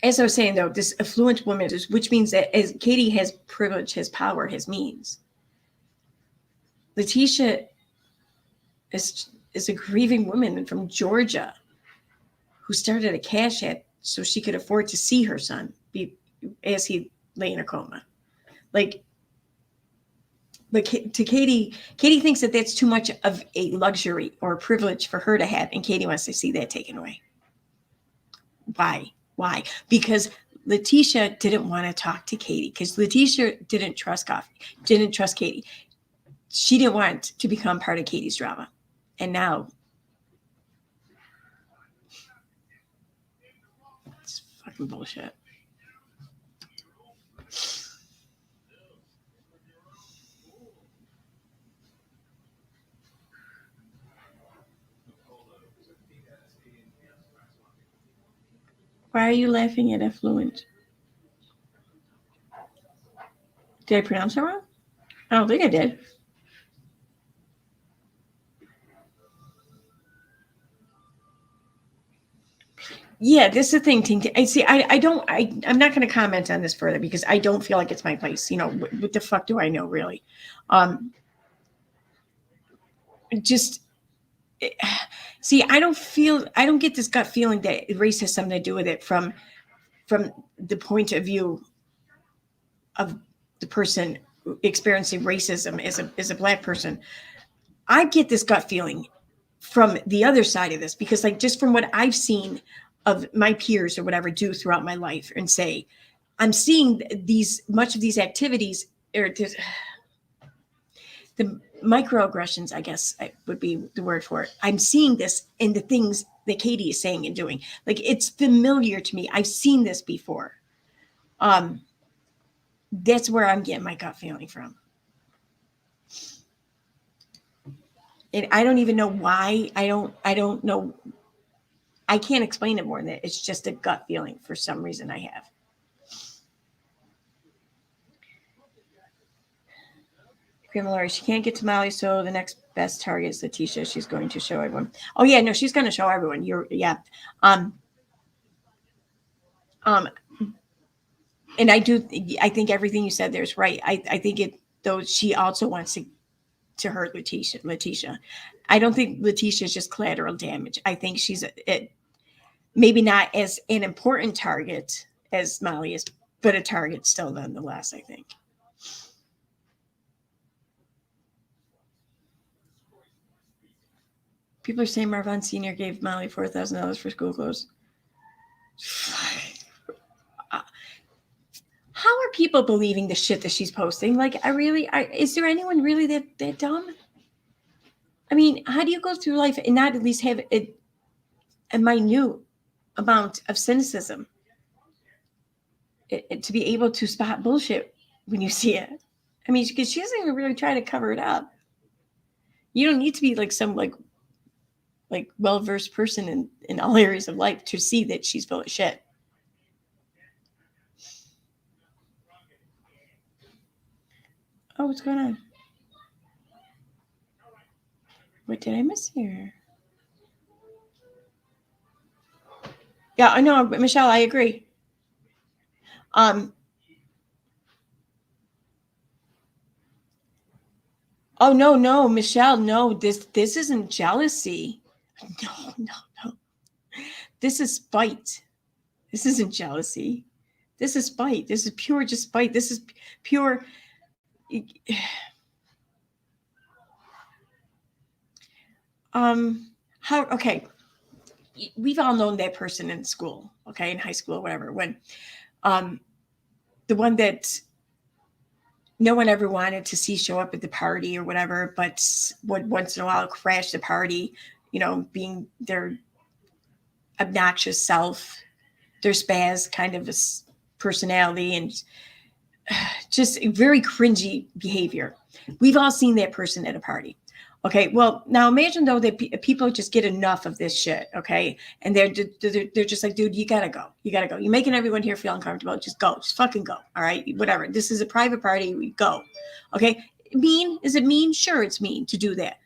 as I was saying, though, this affluent woman, which means that as Katie has privilege, has power, has means. Letitia is a grieving woman from Georgia who started a Cash App so she could afford to see her son as he lay in a coma. But to Katie thinks that that's too much of a luxury or a privilege for her to have, and Katie wants to see that taken away. Why? Because Letitia didn't want to talk to Katie, because Letitia didn't trust Katie. She didn't want to become part of Katie's drama. And now it's fucking bullshit. Why are you laughing at affluent? Did I pronounce it wrong? I don't think I did. Yeah, this is the thing. I'm not going to comment on this further because I don't feel like it's my place. You know, what the fuck do I know, really? I don't get this gut feeling that race has something to do with it from the point of view of the person experiencing racism as a Black person. I get this gut feeling from the other side of this because, like, just from what I've seen of my peers or whatever do throughout my life and say, I'm seeing much of these activities, or the microaggressions, I guess would be the word for it. I'm seeing this in the things that Katie is saying and doing. Like, it's familiar to me. I've seen this before. That's where I'm getting my gut feeling from. And I don't even know why. I don't know. I can't explain it more than that. It's just a gut feeling for some reason I have. Laurie, she can't get to Molly, so the next best target is Letitia. She's going to show everyone. Oh yeah, no, she's going to show everyone. And I think everything you said there is right. I think though she also wants to hurt Letitia. I don't think Letitia is just collateral damage. I think she's maybe not as an important target as Molly is, but a target still nonetheless, I think. People are saying Marvin Sr. gave Molly $4,000 for school clothes. How are people believing the shit that she's posting? Like, is there anyone really that dumb? I mean, how do you go through life and not at least have a minute amount of cynicism to be able to spot bullshit when you see it? I mean, because she doesn't even really try to cover it up. You don't need to be like some like well-versed person in all areas of life to see that she's full of shit. Oh, what's going on? What did I miss here? Yeah, I know, Michelle, I agree. Oh no, Michelle, no, this isn't jealousy. No. This is spite. This isn't jealousy. This is spite. This is pure just spite. This is pure. Okay. We've all known that person in school, okay, in high school or whatever, when the one that no one ever wanted to see show up at the party or whatever, but would once in a while crash the party, being their obnoxious self, their spaz kind of a personality, and just very cringy behavior. We've all seen that person at a party. Okay, well, now imagine though that people just get enough of this shit, okay? And they're just like, dude, you gotta go. You're making everyone here feel uncomfortable. Just go. Just fucking go. All right, whatever. This is a private party. We go. Okay, mean? Is it mean? Sure, it's mean to do that.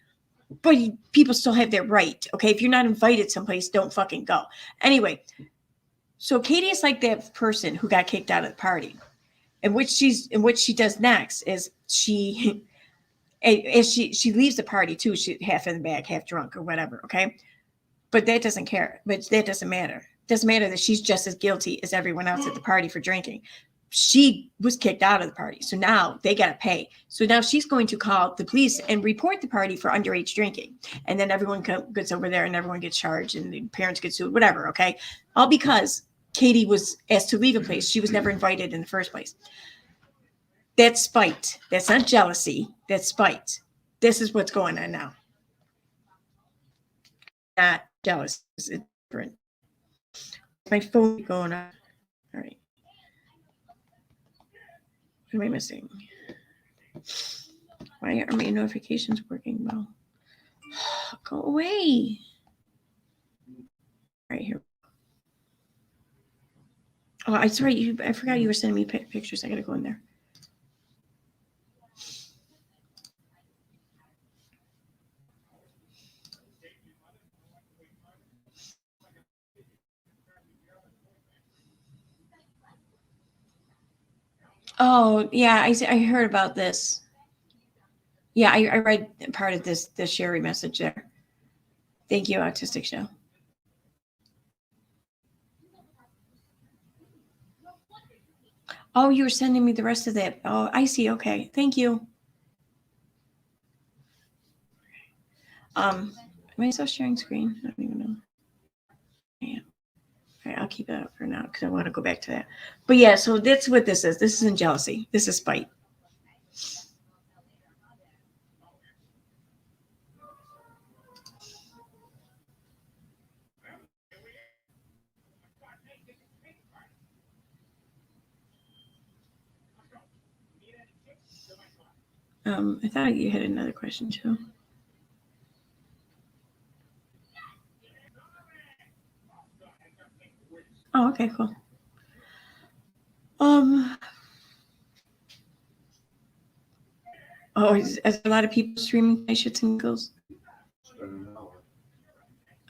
But people still have their right, okay? If you're not invited someplace, don't fucking go. Anyway, so Katie is like that person who got kicked out of the party. And what she does next is she leaves the party too. She half in the bag, half drunk or whatever. Okay. But that doesn't care. But that doesn't matter. It doesn't matter that she's just as guilty as everyone else at the party for drinking. She was kicked out of the party. So now they got to pay. So now she's going to call the police and report the party for underage drinking. And then everyone gets over there and everyone gets charged and the parents get sued, whatever. Okay. All because Katie was asked to leave a place. She was never invited in the first place. That's spite. That's not jealousy. That's spite. This is what's going on now. Not jealous. It's different. My phone going on. All right. What am I missing? Why are my notifications working well? Go away. Right here. Oh, I'm sorry. I forgot you were sending me pictures. I got to go in there. Oh, yeah. I heard about this. Yeah, I read part of this Sherry message there. Thank you, Autistic Show. Oh, you were sending me the rest of that. Oh, I see. Okay. Thank you. Am I still sharing screen? I don't even know. Yeah. All right, I'll keep it up for now because I want to go back to that. But yeah, so that's what this is. This isn't jealousy. This is spite. I thought you had another question too. Oh, okay, cool. Is a lot of people streaming my shits and giggles? Oh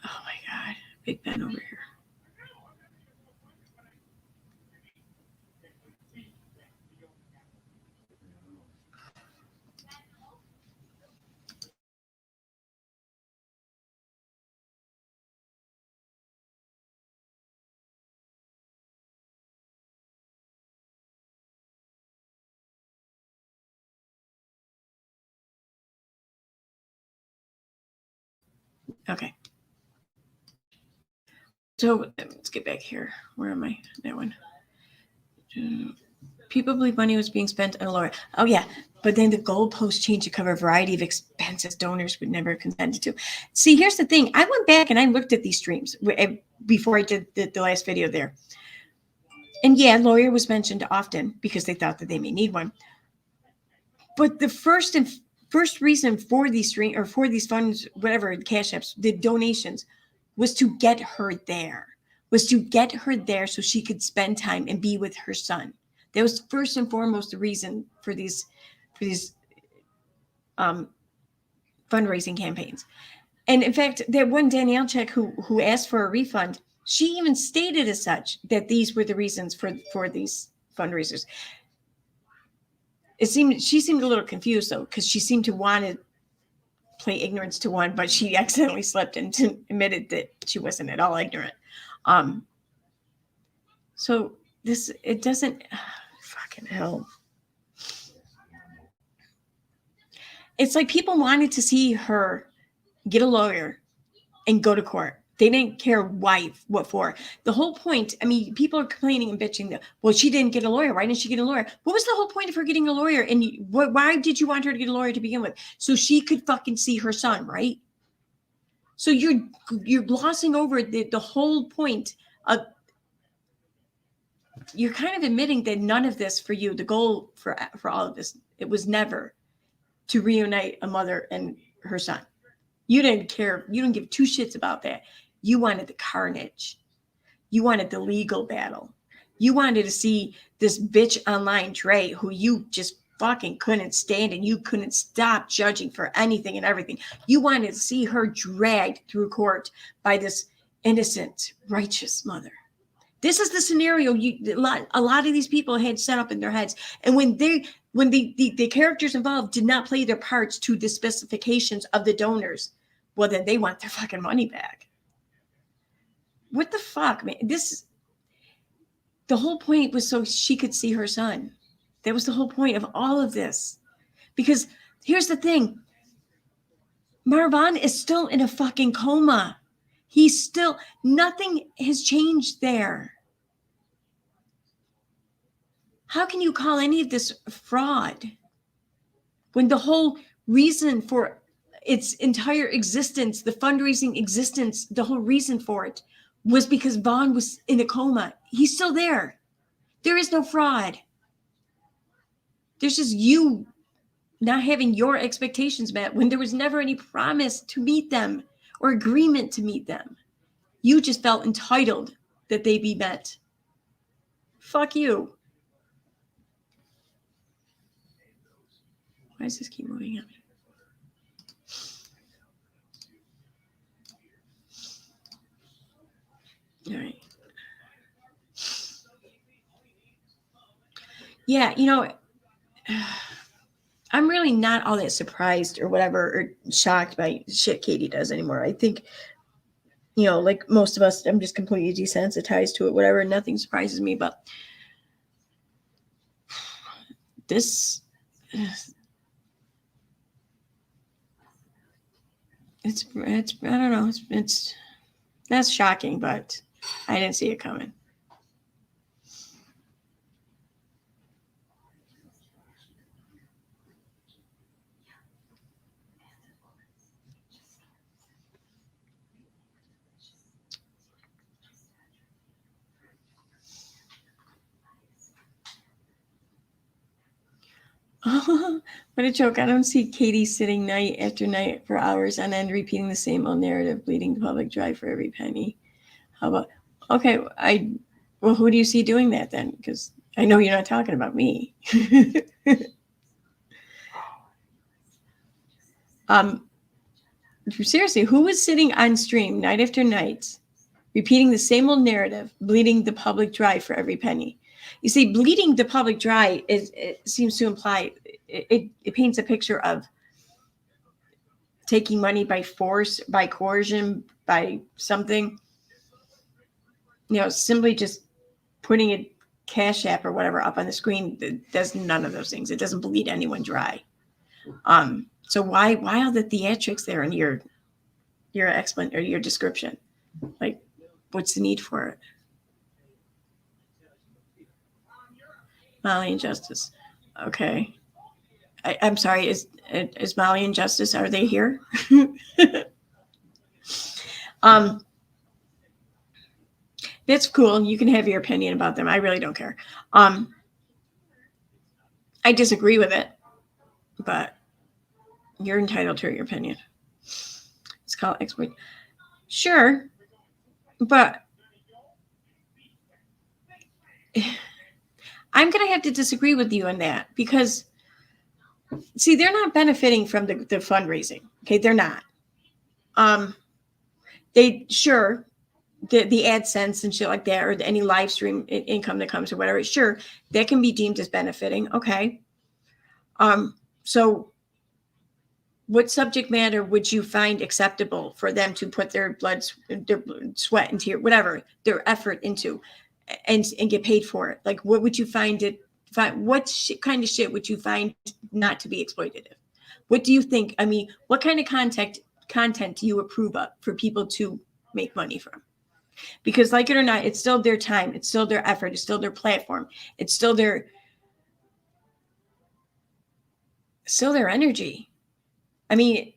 my God, Big Ben over here. Okay. So let's get back here. Where am I? That one. People believe money was being spent on a lawyer. Oh, yeah. But then the goalpost changed to cover a variety of expenses donors would never have consented to. See, here's the thing. I went back and I looked at these streams before I did the last video there. And yeah, lawyer was mentioned often because they thought that they may need one. But the first reason for these stream or for these funds, whatever, cash apps, the donations, was to get her there. So she could spend time and be with her son. That was first and foremost the reason for these fundraising campaigns. And in fact, that one Danielle Check who asked for a refund, she even stated as such that these were the reasons for these fundraisers. She seemed a little confused though, because she seemed to want to play ignorance to one, but she accidentally slipped and admitted that she wasn't at all ignorant. So it doesn't, fucking hell. It's like people wanted to see her get a lawyer and go to court. They didn't care what for. The whole point, I mean, people are complaining and bitching that, well, she didn't get a lawyer. Why didn't she get a lawyer? What was the whole point of her getting a lawyer? And why did you want her to get a lawyer to begin with? So she could fucking see her son, right? So you're glossing over the whole point of, you're kind of admitting that none of this for you, the goal for all of this, it was never to reunite a mother and her son. You didn't care. You didn't give two shits about that. You wanted the carnage. You wanted the legal battle. You wanted to see this bitch online, Dre, who you just fucking couldn't stand and you couldn't stop judging for anything and everything. You wanted to see her dragged through court by this innocent, righteous mother. This is the scenario a lot of these people had set up in their heads. And when the characters involved did not play their parts to the specifications of the donors, well, then they want their fucking money back. What the fuck, man? The whole point was so she could see her son. That was the whole point of all of this. Because here's the thing. Marwan is still in a fucking coma. Nothing has changed there. How can you call any of this fraud when the whole reason for its entire existence, the fundraising existence, the whole reason for it was because Vaughn was in a coma? He's still there. There is no fraud. There's just you not having your expectations met when there was never any promise to meet them or agreement to meet them. You just felt entitled that they be met. Fuck you. Why does this keep moving up? All right. Yeah, I'm really not all that surprised or whatever or shocked by shit Katie does anymore. I think, like most of us, I'm just completely desensitized to it, whatever. Nothing surprises me, but this, it's I don't know. It's that's shocking, but I didn't see it coming. What a joke. I don't see Katie sitting night after night for hours on end repeating the same old narrative, bleeding the public dry for every penny. How about, okay, well, who do you see doing that then? Because I know you're not talking about me. Seriously, who is sitting on stream night after night, repeating the same old narrative, bleeding the public dry for every penny? You see, bleeding the public dry it seems to imply it paints a picture of taking money by force, by coercion, by something. Simply just putting a cash app or whatever up on the screen does none of those things. It doesn't bleed anyone dry. So why all the theatrics there? And your explanation or your description. Like, what's the need for it? Molly and Justice. Okay. I'm sorry. Is Molly and Justice, are they here? That's cool. You can have your opinion about them. I really don't care. I disagree with it, but you're entitled to your opinion. It's called exploit. Sure, but I'm going to have to disagree with you on that because, see, they're not benefiting from the fundraising. Okay, they're not. They sure the AdSense and shit like that, or any live stream income that comes or whatever. Sure, that can be deemed as benefiting. Okay. So what subject matter would you find acceptable for them to put their blood, their sweat and tear, whatever, their effort into, and get paid for it? Like, what would you find it? What kind of shit would you find not to be exploitative? What do you think? I mean, what kind of content do you approve of for people to make money from? Because, like it or not, it's still their time, it's still their effort, it's still their platform, it's still their energy. I mean,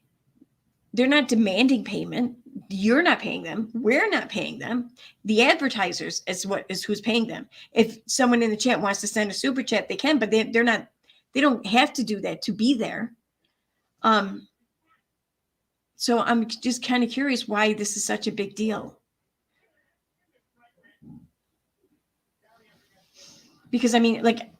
they're not demanding payment. You're not paying them. We're not paying them. The advertisers is who's paying them. If someone in the chat wants to send a super chat, they can, but they're not. They don't have to do that to be there. So I'm just kind of curious why this is such a big deal. Because I mean, like,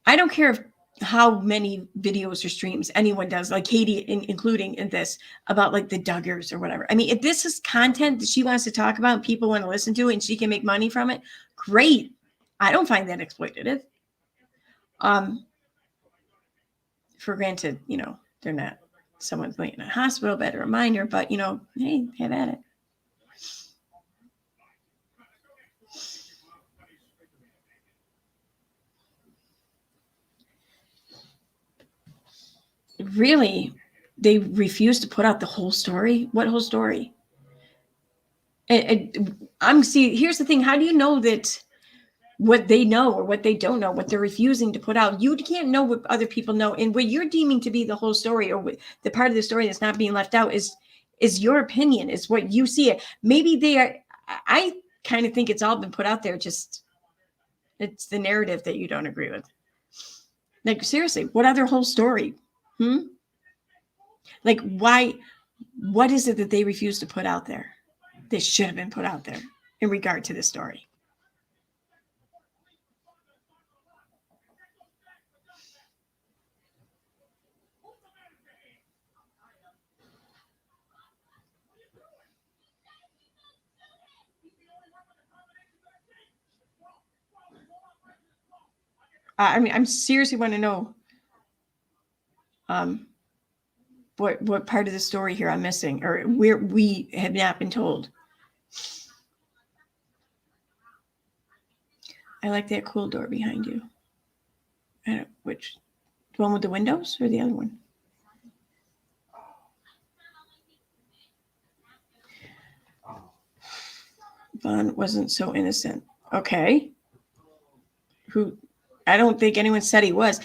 I don't care if how many videos or streams anyone does, like Katie, including in this, about like the Duggars or whatever. I mean, if this is content that she wants to talk about and people want to listen to it and she can make money from it, great. I don't find that exploitative. For granted, you know, they're not someone's laying in a hospital bed or a minor, but, you know, hey, have at it. Really, they refuse to put out the whole story? What whole story? Here's the thing. How do you know that what they know or what they don't know, what they're refusing to put out? You can't know what other people know. And what you're deeming to be the whole story, or the part of the story that's not being left out, is your opinion, is what you see it. Maybe they are. I kind of think it's all been put out there. Just, it's the narrative that you don't agree with. Like, seriously, what other whole story? Like, why? What is it that they refuse to put out there? They should have been put out there in regard to this story. I mean, I'm seriously want to know what part of the story here I'm missing, or where we have not been told. I like that cool door behind you. Which, the one with the windows or the other one? Vaughn wasn't so innocent. Okay. I don't think anyone said he was.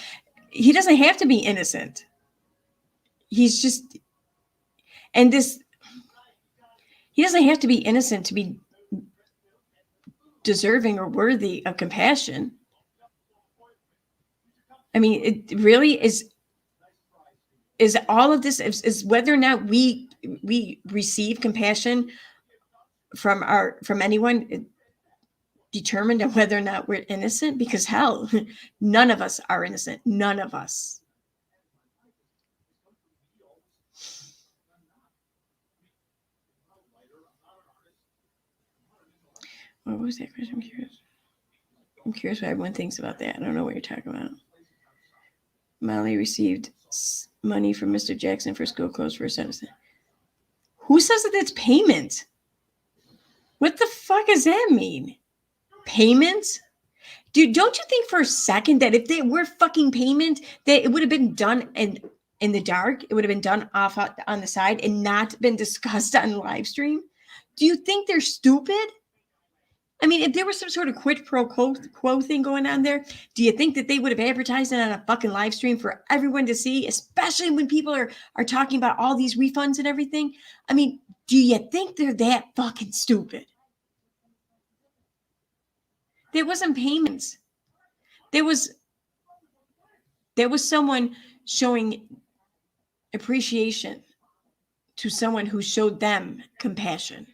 He doesn't have to be innocent. He's just, and this, he doesn't have to be innocent to be deserving or worthy of compassion. I mean, it really is all of this is whether or not we receive compassion from anyone determined on whether or not we're innocent, because hell, none of us are innocent. None of us. What was that question? I'm curious what everyone thinks about that. I don't know what you're talking about. Molly received money from Mr. Jackson for school clothes for a citizen. Who says that that's payment? What the fuck does that mean? Payment? Dude, don't you think for a second that if they were fucking payment, that it would have been done and in the dark. It would have been done off on the side and not been discussed on live stream. Do you think they're stupid? I mean, if there was some sort of quid pro quo thing going on there, do you think that they would have advertised it on a fucking live stream for everyone to see, especially when people are talking about all these refunds and everything? I mean, do you think they're that fucking stupid? There wasn't payments. There was someone showing appreciation to someone who showed them compassion.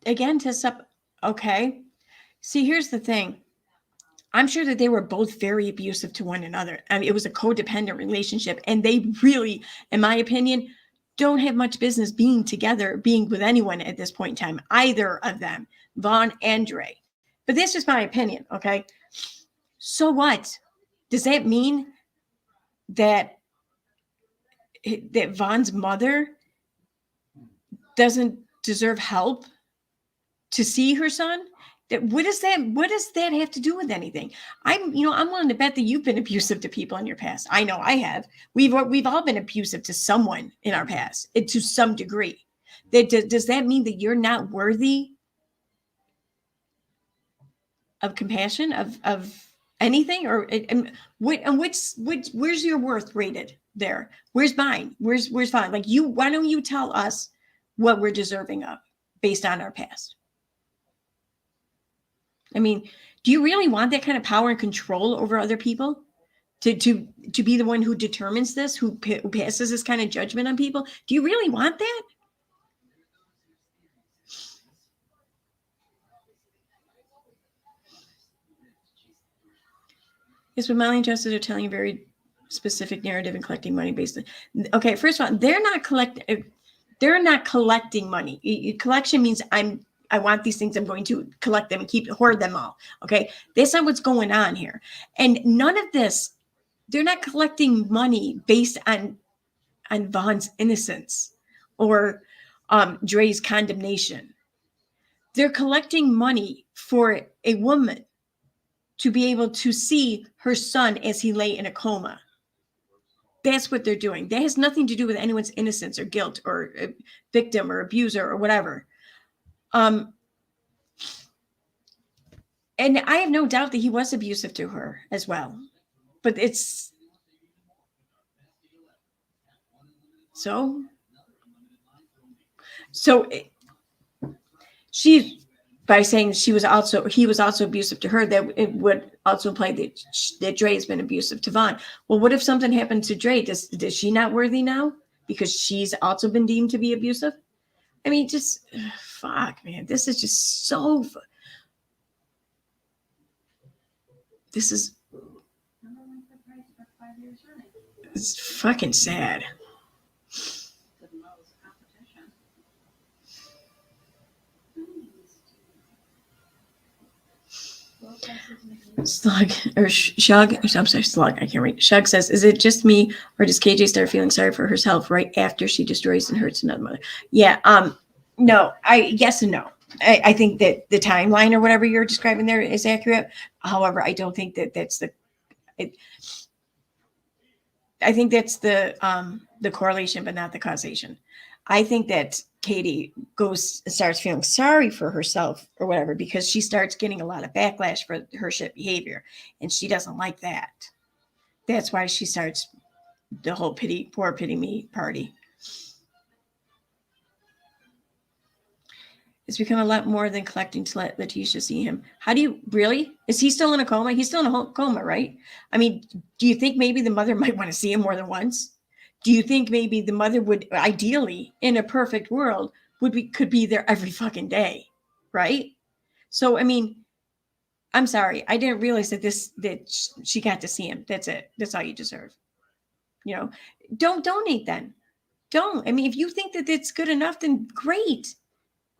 Again, to okay. See, here's the thing. I'm sure that they were both very abusive to one another. I mean, it was a codependent relationship, and they really, in my opinion, don't have much business being together, being with anyone at this point in time, either of them, Vaughn and Dre. But that's just my opinion, okay? So what? Does that mean that Vaughn's mother doesn't deserve help to see her son? What does that have to do with anything? I'm willing to bet that you've been abusive to people in your past. I know I have. We've all been abusive to someone in our past, to some degree. Does that mean that you're not worthy of compassion, of anything? Or where's your worth rated there? Where's mine? Where's Vaughn? Like, why don't you tell us what we're deserving of based on our past? I mean, do you really want that kind of power and control over other people? To be the one who determines this, who passes this kind of judgment on people? Do you really want that? Yes, but Molly and Justice are telling a very specific narrative and collecting money based on. Okay, first of all, they're not collecting money. Collection means I want these things. I'm going to collect them and hoard them all. Okay. That's not what's going on here. And none of this, they're not collecting money based on Vaughn's innocence or Dre's condemnation. They're collecting money for a woman to be able to see her son as he lay in a coma. That's what they're doing. That has nothing to do with anyone's innocence or guilt or victim or abuser or whatever. And I have no doubt that he was abusive to her as well. But it's so she, by saying he was also abusive to her, that it would also imply that Dre has been abusive to Vaughn. Well, what if something happened to Dre? Does she not worthy now because she's also been deemed to be abusive? I mean, just fuck, man. This is just so. This is. It's fucking sad. Slug or Shug, I'm sorry, Slug, I can't read. Shug says, is it just me or does KJ start feeling sorry for herself right after she destroys and hurts another mother? Yeah, no, yes and no. I think that the timeline or whatever you're describing there is accurate. However, I don't think that that's I think that's the correlation, but not the causation. I think that Katie starts feeling sorry for herself or whatever because she starts getting a lot of backlash for her shit behavior, and she doesn't like that. That's why she starts the whole poor pity me party. It's become a lot more than collecting to let Letitia see him. How do you really? Is he still in a coma? He's still in a coma, right? I mean, do you think maybe the mother might want to see him more than once? Do you think maybe the mother would, ideally, in a perfect world, could be there every fucking day, right? So, I mean, I'm sorry, I didn't realize that she got to see him. That's it. That's all you deserve. You know, don't donate then. Don't. I mean, if you think that it's good enough, then great.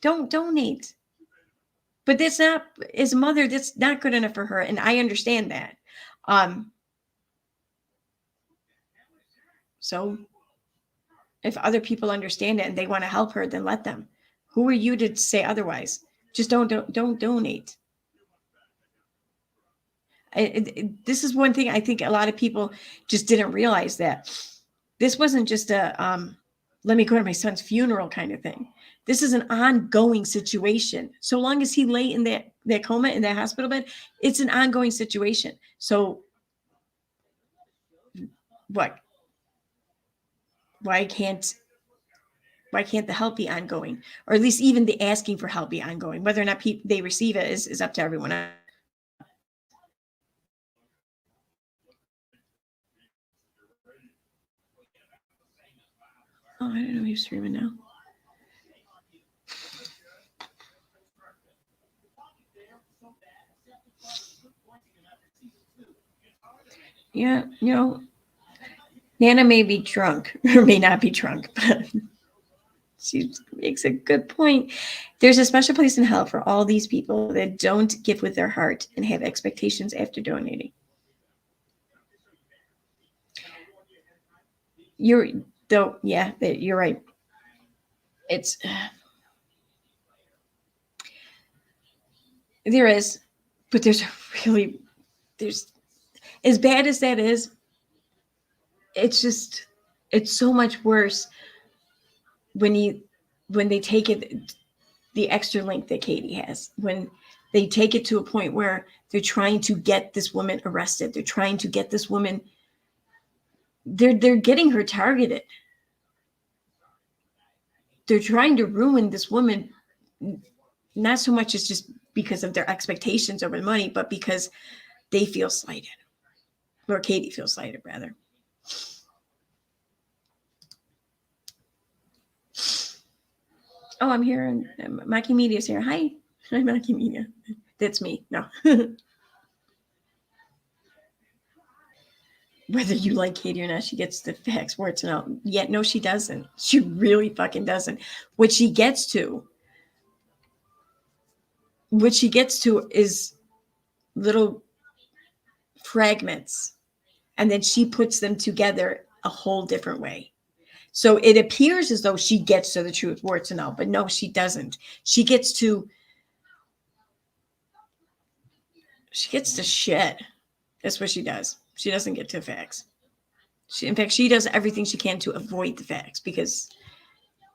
Don't donate. But that's not, as a mother, that's not good enough for her. And I understand that. So if other people understand it and they want to help her, then let them. Who are you to say otherwise? Just don't donate. This is one thing I think a lot of people just didn't realize, that this wasn't just a let me go to my son's funeral kind of thing. This is an ongoing situation. So long as he lay in that coma in that hospital bed, it's an ongoing situation. So what? Why can't the help be ongoing, or at least even the asking for help be ongoing? Whether or not they receive it is up to everyone else. Oh, I don't know who's streaming now. Yeah, Nana may be drunk or may not be drunk, but she makes a good point. There's a special place in hell for all these people that don't give with their heart and have expectations after donating. You're right. It's there is, but there's as bad as that is, it's so much worse when they take it the extra length that Katie has, when they take it to a point where they're trying to get this woman arrested. They're trying to get this woman, they're getting her targeted. They're trying to ruin this woman, not so much as just because of their expectations over the money, but because they feel slighted, or Katie feels slighted, rather. Oh, I'm here, and Maki Media's here. Hi, Maki Media. That's me. No. Whether you like Katie or not, she gets the facts, warts and all. Yet, no, she doesn't. She really fucking doesn't. What she gets to is little fragments, and then she puts them together a whole different way. So it appears as though she gets to the truth, warts and all, but no, she doesn't. She gets to shit. That's what she does. She doesn't get to facts. In fact, she does everything she can to avoid the facts, because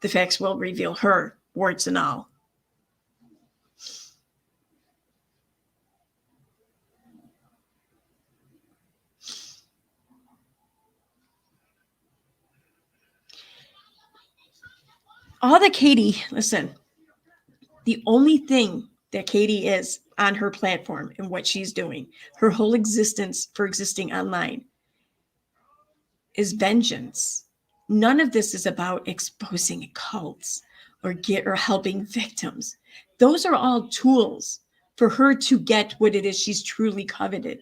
the facts will reveal her, warts and all. All that Katie, listen, the only thing that Katie is on her platform and what she's doing, her whole existence for existing online, is vengeance. None of this is about exposing cults or helping victims. Those are all tools for her to get what it is she's truly coveted.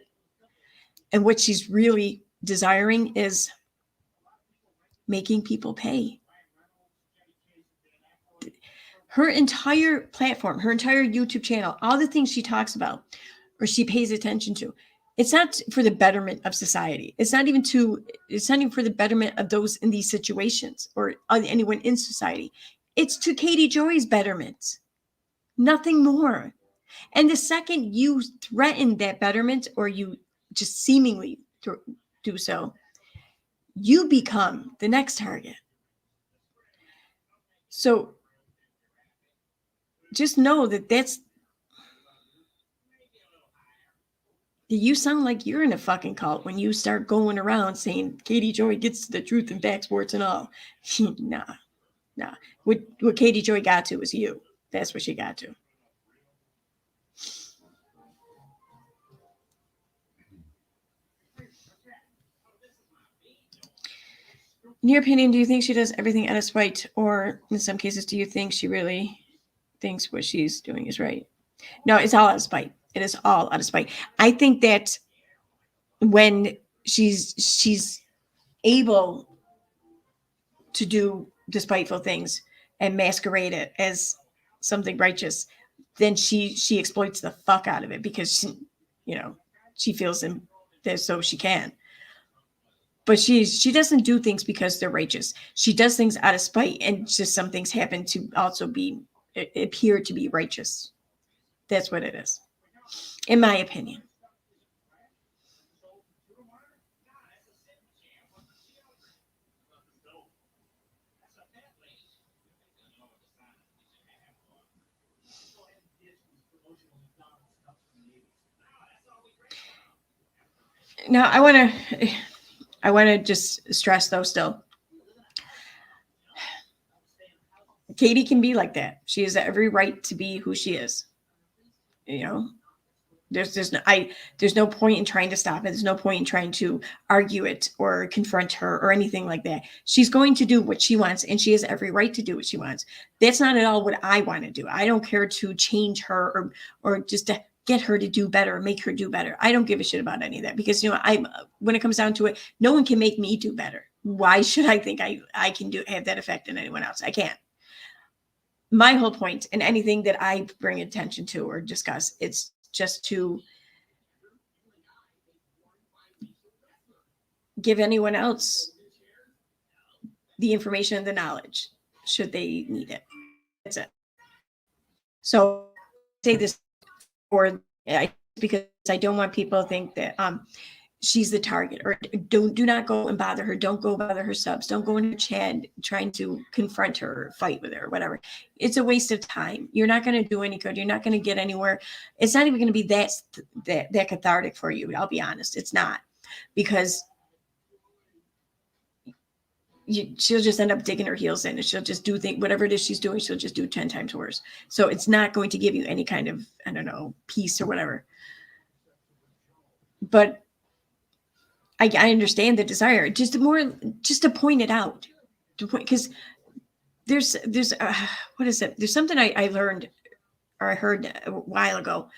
And what she's really desiring is making people pay. Her entire platform, her entire YouTube channel, all the things she talks about or she pays attention to, it's not for the betterment of society. It's not even for the betterment of those in these situations or anyone in society. It's to Katie Joy's betterment, nothing more. And the second you threaten that betterment, or you just seemingly do so, you become the next target. So just know that you sound like you're in a fucking cult when you start going around saying Katie Joy gets to the truth and facts, warts and all. Nah. What Katie Joy got to was you. That's what she got to. In your opinion, do you think she does everything out of spite, or in some cases, do you think she really thinks what she's doing is right? No, it's all out of spite. It is all out of spite. I think that when she's able to do despiteful things and masquerade it as something righteous, then she exploits the fuck out of it because she feels that so she can. But she doesn't do things because they're righteous. She does things out of spite, and just some things happen to also appear to be righteous. That's what it is, in my opinion. Now, I want to just stress, though, still, Katie can be like that. She has every right to be who she is. There's no point in trying to stop it. There's no point in trying to argue it or confront her or anything like that. She's going to do what she wants, and she has every right to do what she wants. That's not at all what I want to do. I don't care to change her or just to get her to do better, make her do better. I don't give a shit about any of that because when it comes down to it, no one can make me do better. Why should I think I can have that effect on anyone else? I can't. My whole point in anything that I bring attention to or discuss, it's just to give anyone else the information and the knowledge should they need it. That's it. So I say this because I don't want people to think that she's the target, or do not go and bother her. Don't go bother her subs. Don't go in her chat trying to confront her or fight with her or whatever. It's a waste of time. You're not going to do any good. You're not going to get anywhere. It's not even going to be that cathartic for you. I'll be honest. It's not, because she'll just end up digging her heels in, and she'll just do whatever it is she's doing. She'll just do 10 times worse. So it's not going to give you any kind of, I don't know, peace or whatever. But I understand the desire, just to point it out, because there's what is it? There's something I learned or I heard a while ago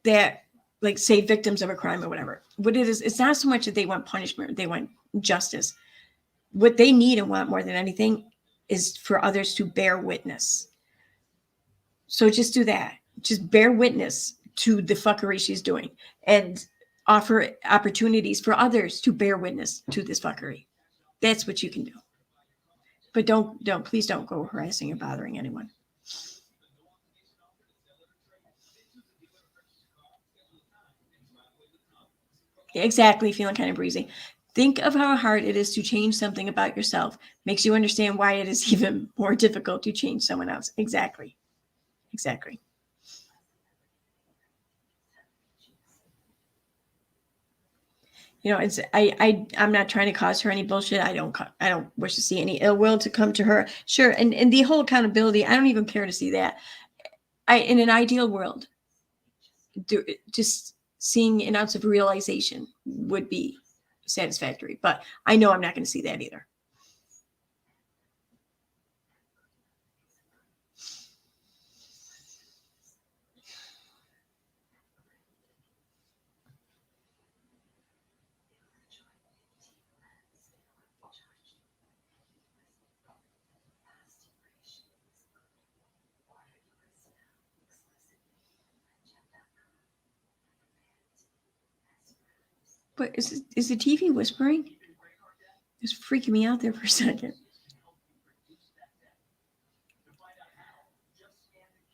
that, like, say victims of a crime or whatever. What it is, it's not so much that they want punishment, they want justice. What they need and want more than anything is for others to bear witness. So just do that. Just bear witness to the fuckery she's doing and offer opportunities for others to bear witness to this fuckery. That's what you can do. But please don't go harassing or bothering anyone. Exactly, feeling kind of breezy. Think of how hard it is to change something about yourself. Makes you understand why it is even more difficult to change someone else. Exactly. It's I'm not trying to cause her any bullshit. I don't wish to see any ill will to come to her. Sure, and the whole accountability, I don't even care to see that. In an ideal world, just seeing an ounce of realization would be satisfactory. But I know I'm not going to see that either. But is the TV whispering? It's freaking me out there for a second.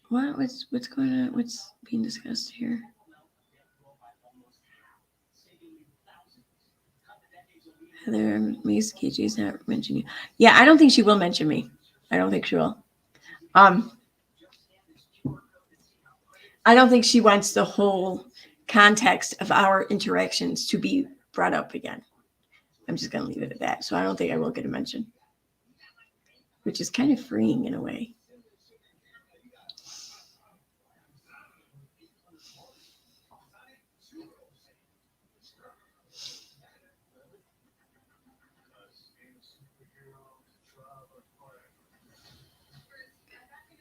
What's going on? What's being discussed here? Heather, Mace KJ's not mention you. Yeah, I don't think she will mention me. I don't think she will. I don't think she wants the whole context of our interactions to be brought up again. I'm just going to leave it at that. So I don't think I will get a mention, which is kind of freeing in a way.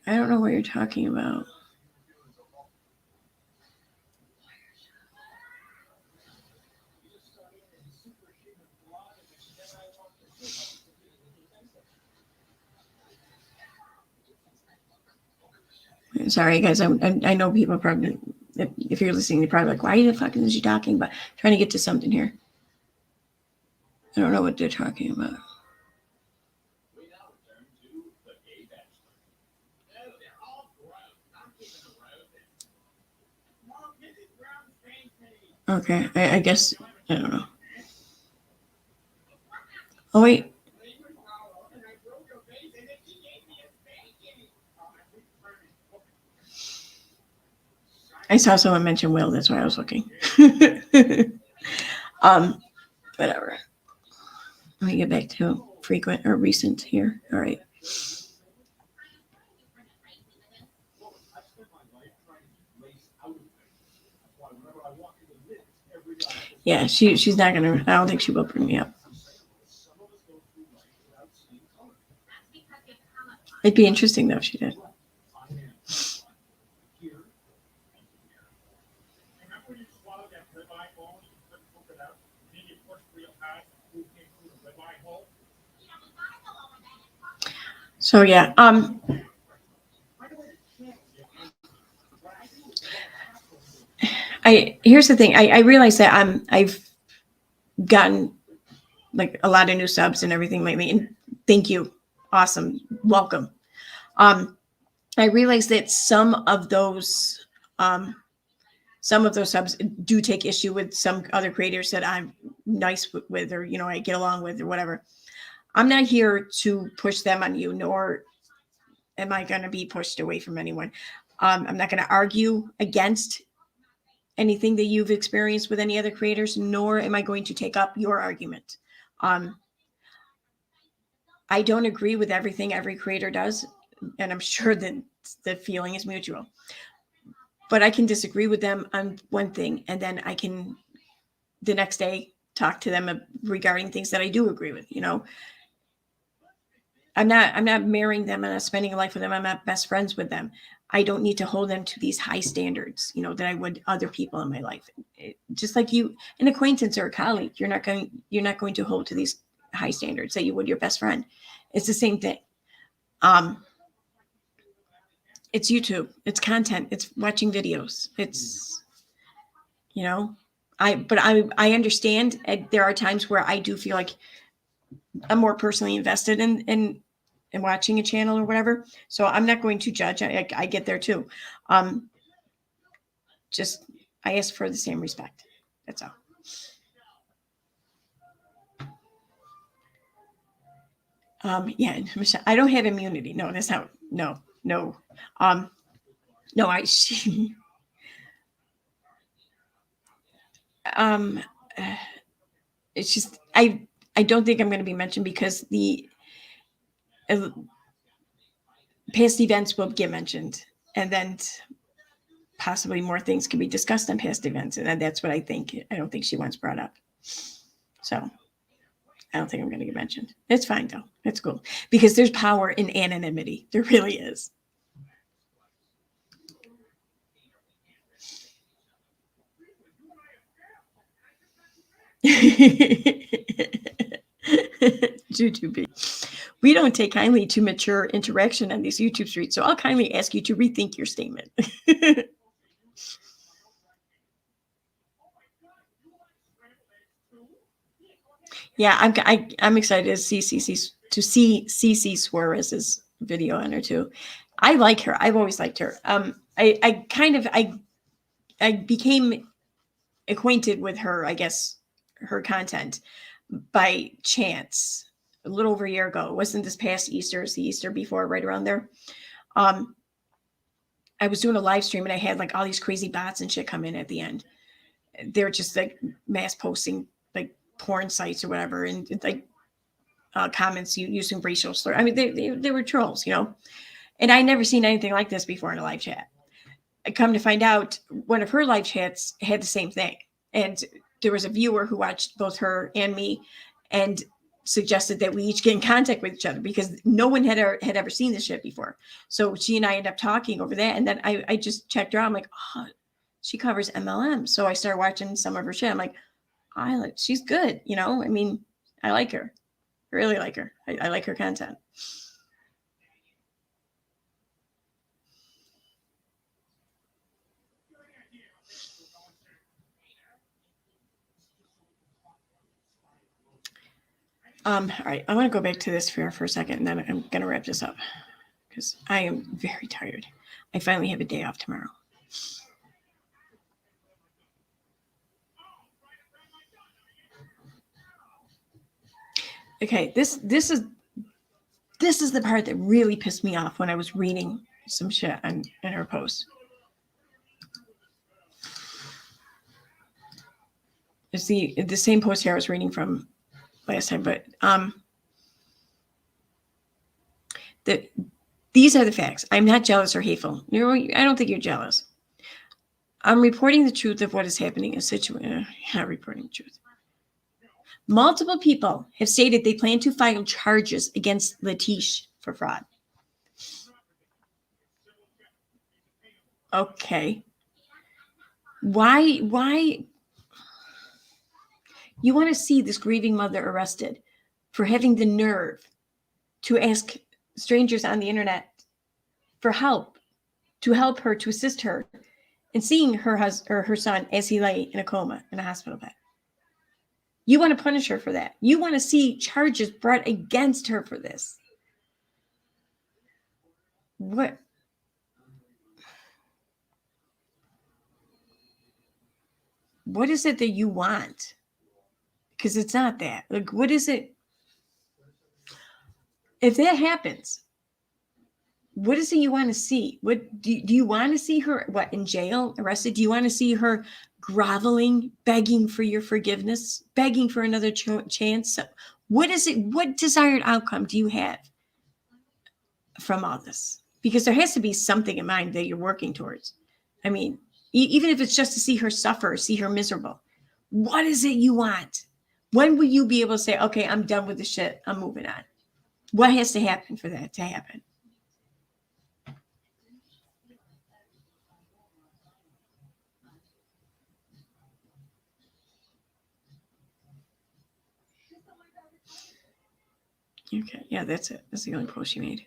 I don't know what you're talking about. Sorry, guys. I know people probably, if you're listening, you're probably like, why the fuck is she talking about? Trying to get to something here. I don't know what they're talking about. Okay, I guess, I don't know. Oh, wait. I saw someone mention Will. That's why I was looking. Whatever. Let me get back to frequent or recent here. All right. Yeah, she's not gonna. I don't think she will bring me up. It'd be interesting though if she did. So yeah, here's the thing. I realize that I've gotten like a lot of new subs and everything lately, and thank you, awesome, welcome. I realize that some of those subs do take issue with some other creators that I'm nice with, or I get along with, or whatever. I'm not here to push them on you, nor am I going to be pushed away from anyone. I'm not going to argue against anything that you've experienced with any other creators, nor am I going to take up your argument. I don't agree with everything every creator does, and I'm sure that the feeling is mutual. But I can disagree with them on one thing, and then I can the next day talk to them regarding things that I do agree with. I'm not marrying them and not spending a life with them. I'm not best friends with them. I don't need to hold them to these high standards, that I would other people in my life. Just like you, an acquaintance or a colleague, you're not going to hold to these high standards that you would your best friend. It's the same thing. It's YouTube, it's content, it's watching videos. It's, I understand there are times where I do feel like I'm more personally invested in watching a channel or whatever. So I'm not going to judge. I get there too. Just, I ask for the same respect. That's all. Yeah, Michelle, I don't have immunity. No, that's not, no. No, it's just, I don't think I'm going to be mentioned because the past events will get mentioned, and then possibly more things can be discussed on past events. And that's what I think. I don't think she wants brought up. So I don't think I'm going to get mentioned. It's fine though. It's cool because there's power in anonymity. There really is. Jujubee. We don't take kindly to mature interaction on these YouTube streets, so I'll kindly ask you to rethink your statement. Yeah, I'm excited to see CC Suarez's video on her too. I like her. I've always liked her. I became acquainted with her, I guess, her content by chance a little over a year ago. It wasn't this past Easter, it's the Easter before, right around there. I was doing a live stream and I had like all these crazy bots and shit come in at the end. They're just like mass posting like porn sites or whatever, and like comments using racial slur. I mean, they were trolls, and I never seen anything like this before in a live chat. I come to find out one of her live chats had the same thing. And there was a viewer who watched both her and me and suggested that we each get in contact with each other because no one had ever seen this shit before. So she and I ended up talking over that. And then I just checked her out. I'm like, oh, she covers MLM. So I started watching some of her shit. I'm like, she's good. I mean, I like her. I really like her. I like her content. All right, I want to go back to this for a second, and then I'm going to wrap this up because I am very tired. I finally have a day off tomorrow. Okay, this is the part that really pissed me off when I was reading some shit in her post. It's the same post here I was reading from last time, but these are the facts. I'm not jealous or hateful. I don't think you're jealous. I'm reporting the truth of what is happening in situation. Not reporting the truth. Multiple people have stated they plan to file charges against Latish for fraud. Okay. Why you want to see this grieving mother arrested for having the nerve to ask strangers on the internet for help, to help her, to assist her in seeing her son as he lay in a coma in a hospital bed. You want to punish her for that. You want to see charges brought against her for this. What? What is it that you want? Because it's not that. Like, what is it? If that happens, what is it you want to see? What do you want to see her? What, in jail, arrested? Do you want to see her groveling, begging for your forgiveness, begging for another chance? What is it? What desired outcome do you have from all this? Because there has to be something in mind that you're working towards. I mean, even if it's just to see her suffer, see her miserable. What is it you want? When will you be able to say, okay, I'm done with the shit, I'm moving on? What has to happen for that to happen? Okay, yeah, that's it. That's the only post she made.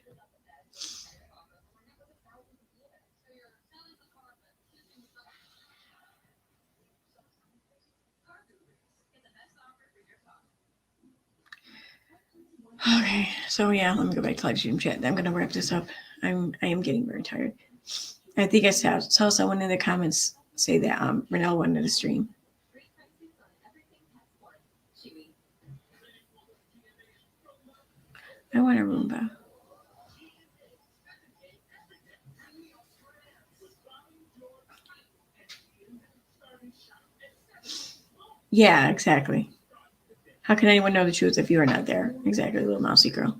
Okay, so yeah, let me go back to live stream chat. I'm gonna wrap this up. I am getting very tired. I think I saw someone in the comments say that Renelle wanted to stream. I want a Roomba. Yeah, exactly. How can anyone know the truth if you are not there? Exactly, little mousy girl.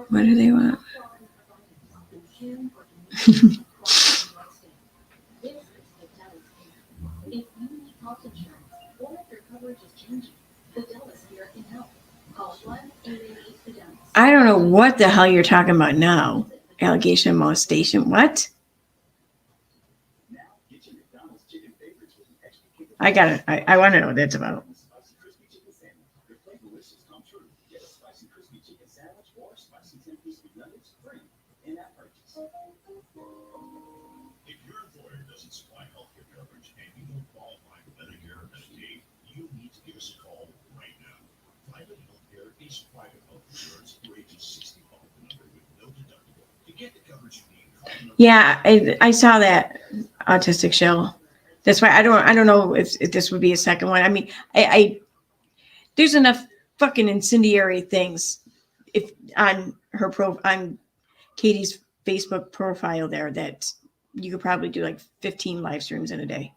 What do they want? I don't know what the hell you're talking about now. Allegation of molestation. What? I got it. I want to know what that's about. Yeah, I saw that autistic show. That's why I don't know if this would be a second one. I mean, I there's enough fucking incendiary things if on Katie's Facebook profile there that you could probably do like 15 live streams in a day.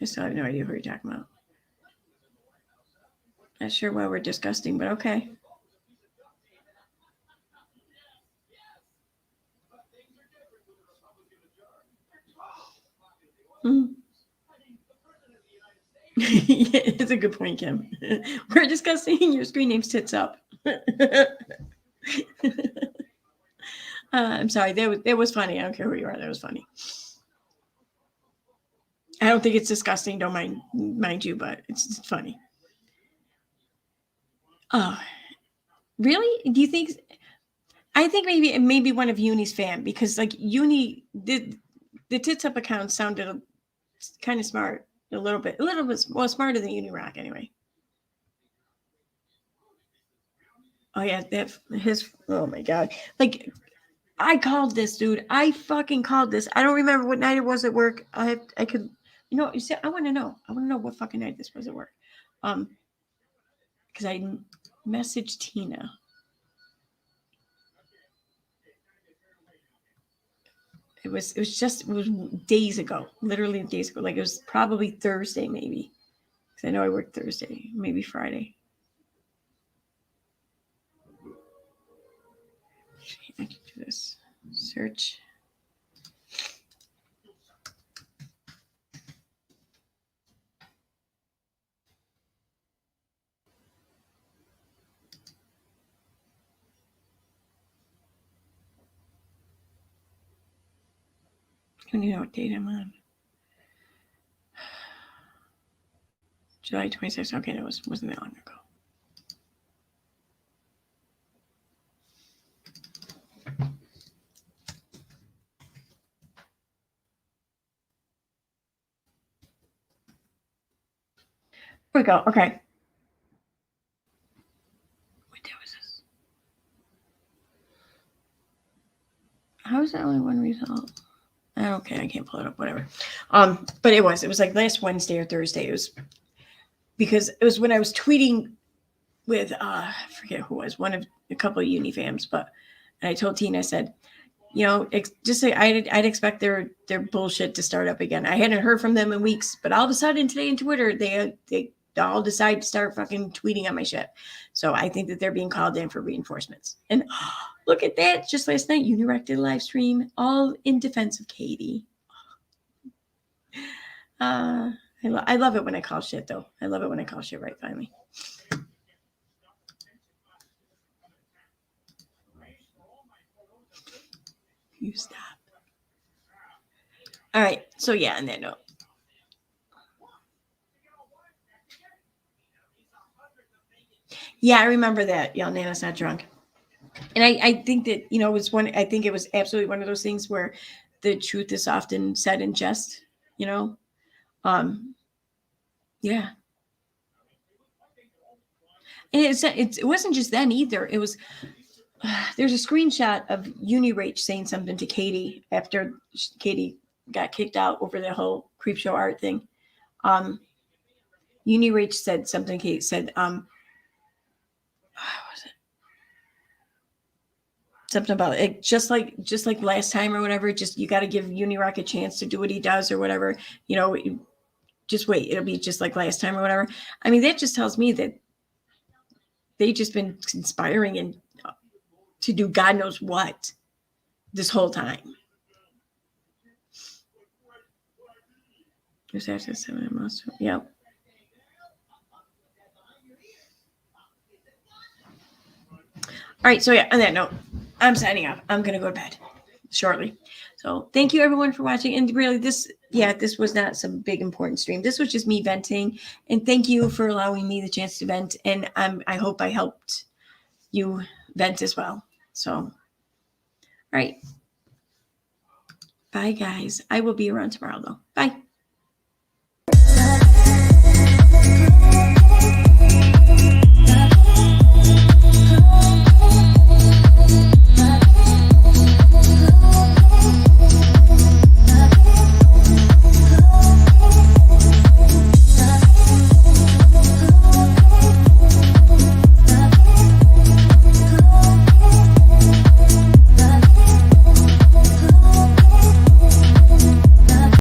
I still have no idea who you're talking about. Not sure why we're disgusting, but okay. It's a good point, Kim. We're discussing your screen name's Tits Up. I'm sorry. That was funny. I don't care who you are. That was funny. I don't think it's disgusting. Don't mind you, but it's funny. Oh, really? Do you think? I think maybe one of Uni's fan, because like Uni the Tits Up account sounded kind of smart, a little bit well, smarter than Uni Rock anyway. Oh yeah, oh my god. Like, I called this, dude. I fucking called this. I don't remember what night it was at work. I could, you see, I want to know. I want to know what fucking night this was at work. Because I messaged Tina. It was days ago, literally days ago. Like, it was probably Thursday, maybe. Because I know I worked Thursday, maybe Friday. I can do this. Search. I don't even know what date I'm on. July 26th. Okay, that wasn't that long ago. Here we go. Okay. What day was this? How is that only one result? Okay, I can't pull it up. Whatever. But it was like last Wednesday or Thursday. It was because it was when I was tweeting with I forget who it was, a couple of Uni fams, but I told Tina, I said, just say I'd expect their bullshit to start up again. I hadn't heard from them in weeks, but all of a sudden today on Twitter, they all decide to start fucking tweeting on my shit. So I think that they're being called in for reinforcements. And look at that. Just last night, Unirect did a live stream, all in defense of Katie. I love it when I call shit, though. I love it when I call shit right, finally. You stop. All right. So, yeah, on that note. Yeah, I remember that. Y'all, Nana's not drunk. And I think that, I think it was absolutely one of those things where the truth is often said in jest, Yeah. And it wasn't just then either. It was, there's a screenshot of Unirach saying something to Katie after Katie got kicked out over the whole Creepshow art thing. Unirach said something. Katie said, what was it? Something about it, just like last time or whatever. Just, you got to give Unirock a chance to do what he does or whatever. Just wait. It'll be just like last time or whatever. I mean, that just tells me that they've just been conspiring and to do God knows what this whole time. Yep. All right. So, yeah, on that note, I'm signing off. I'm going to go to bed shortly. So thank you, everyone, for watching. And really, this was not some big important stream. This was just me venting. And thank you for allowing me the chance to vent. And I hope I helped you vent as well. So, all right. Bye, guys. I will be around tomorrow, though. Bye.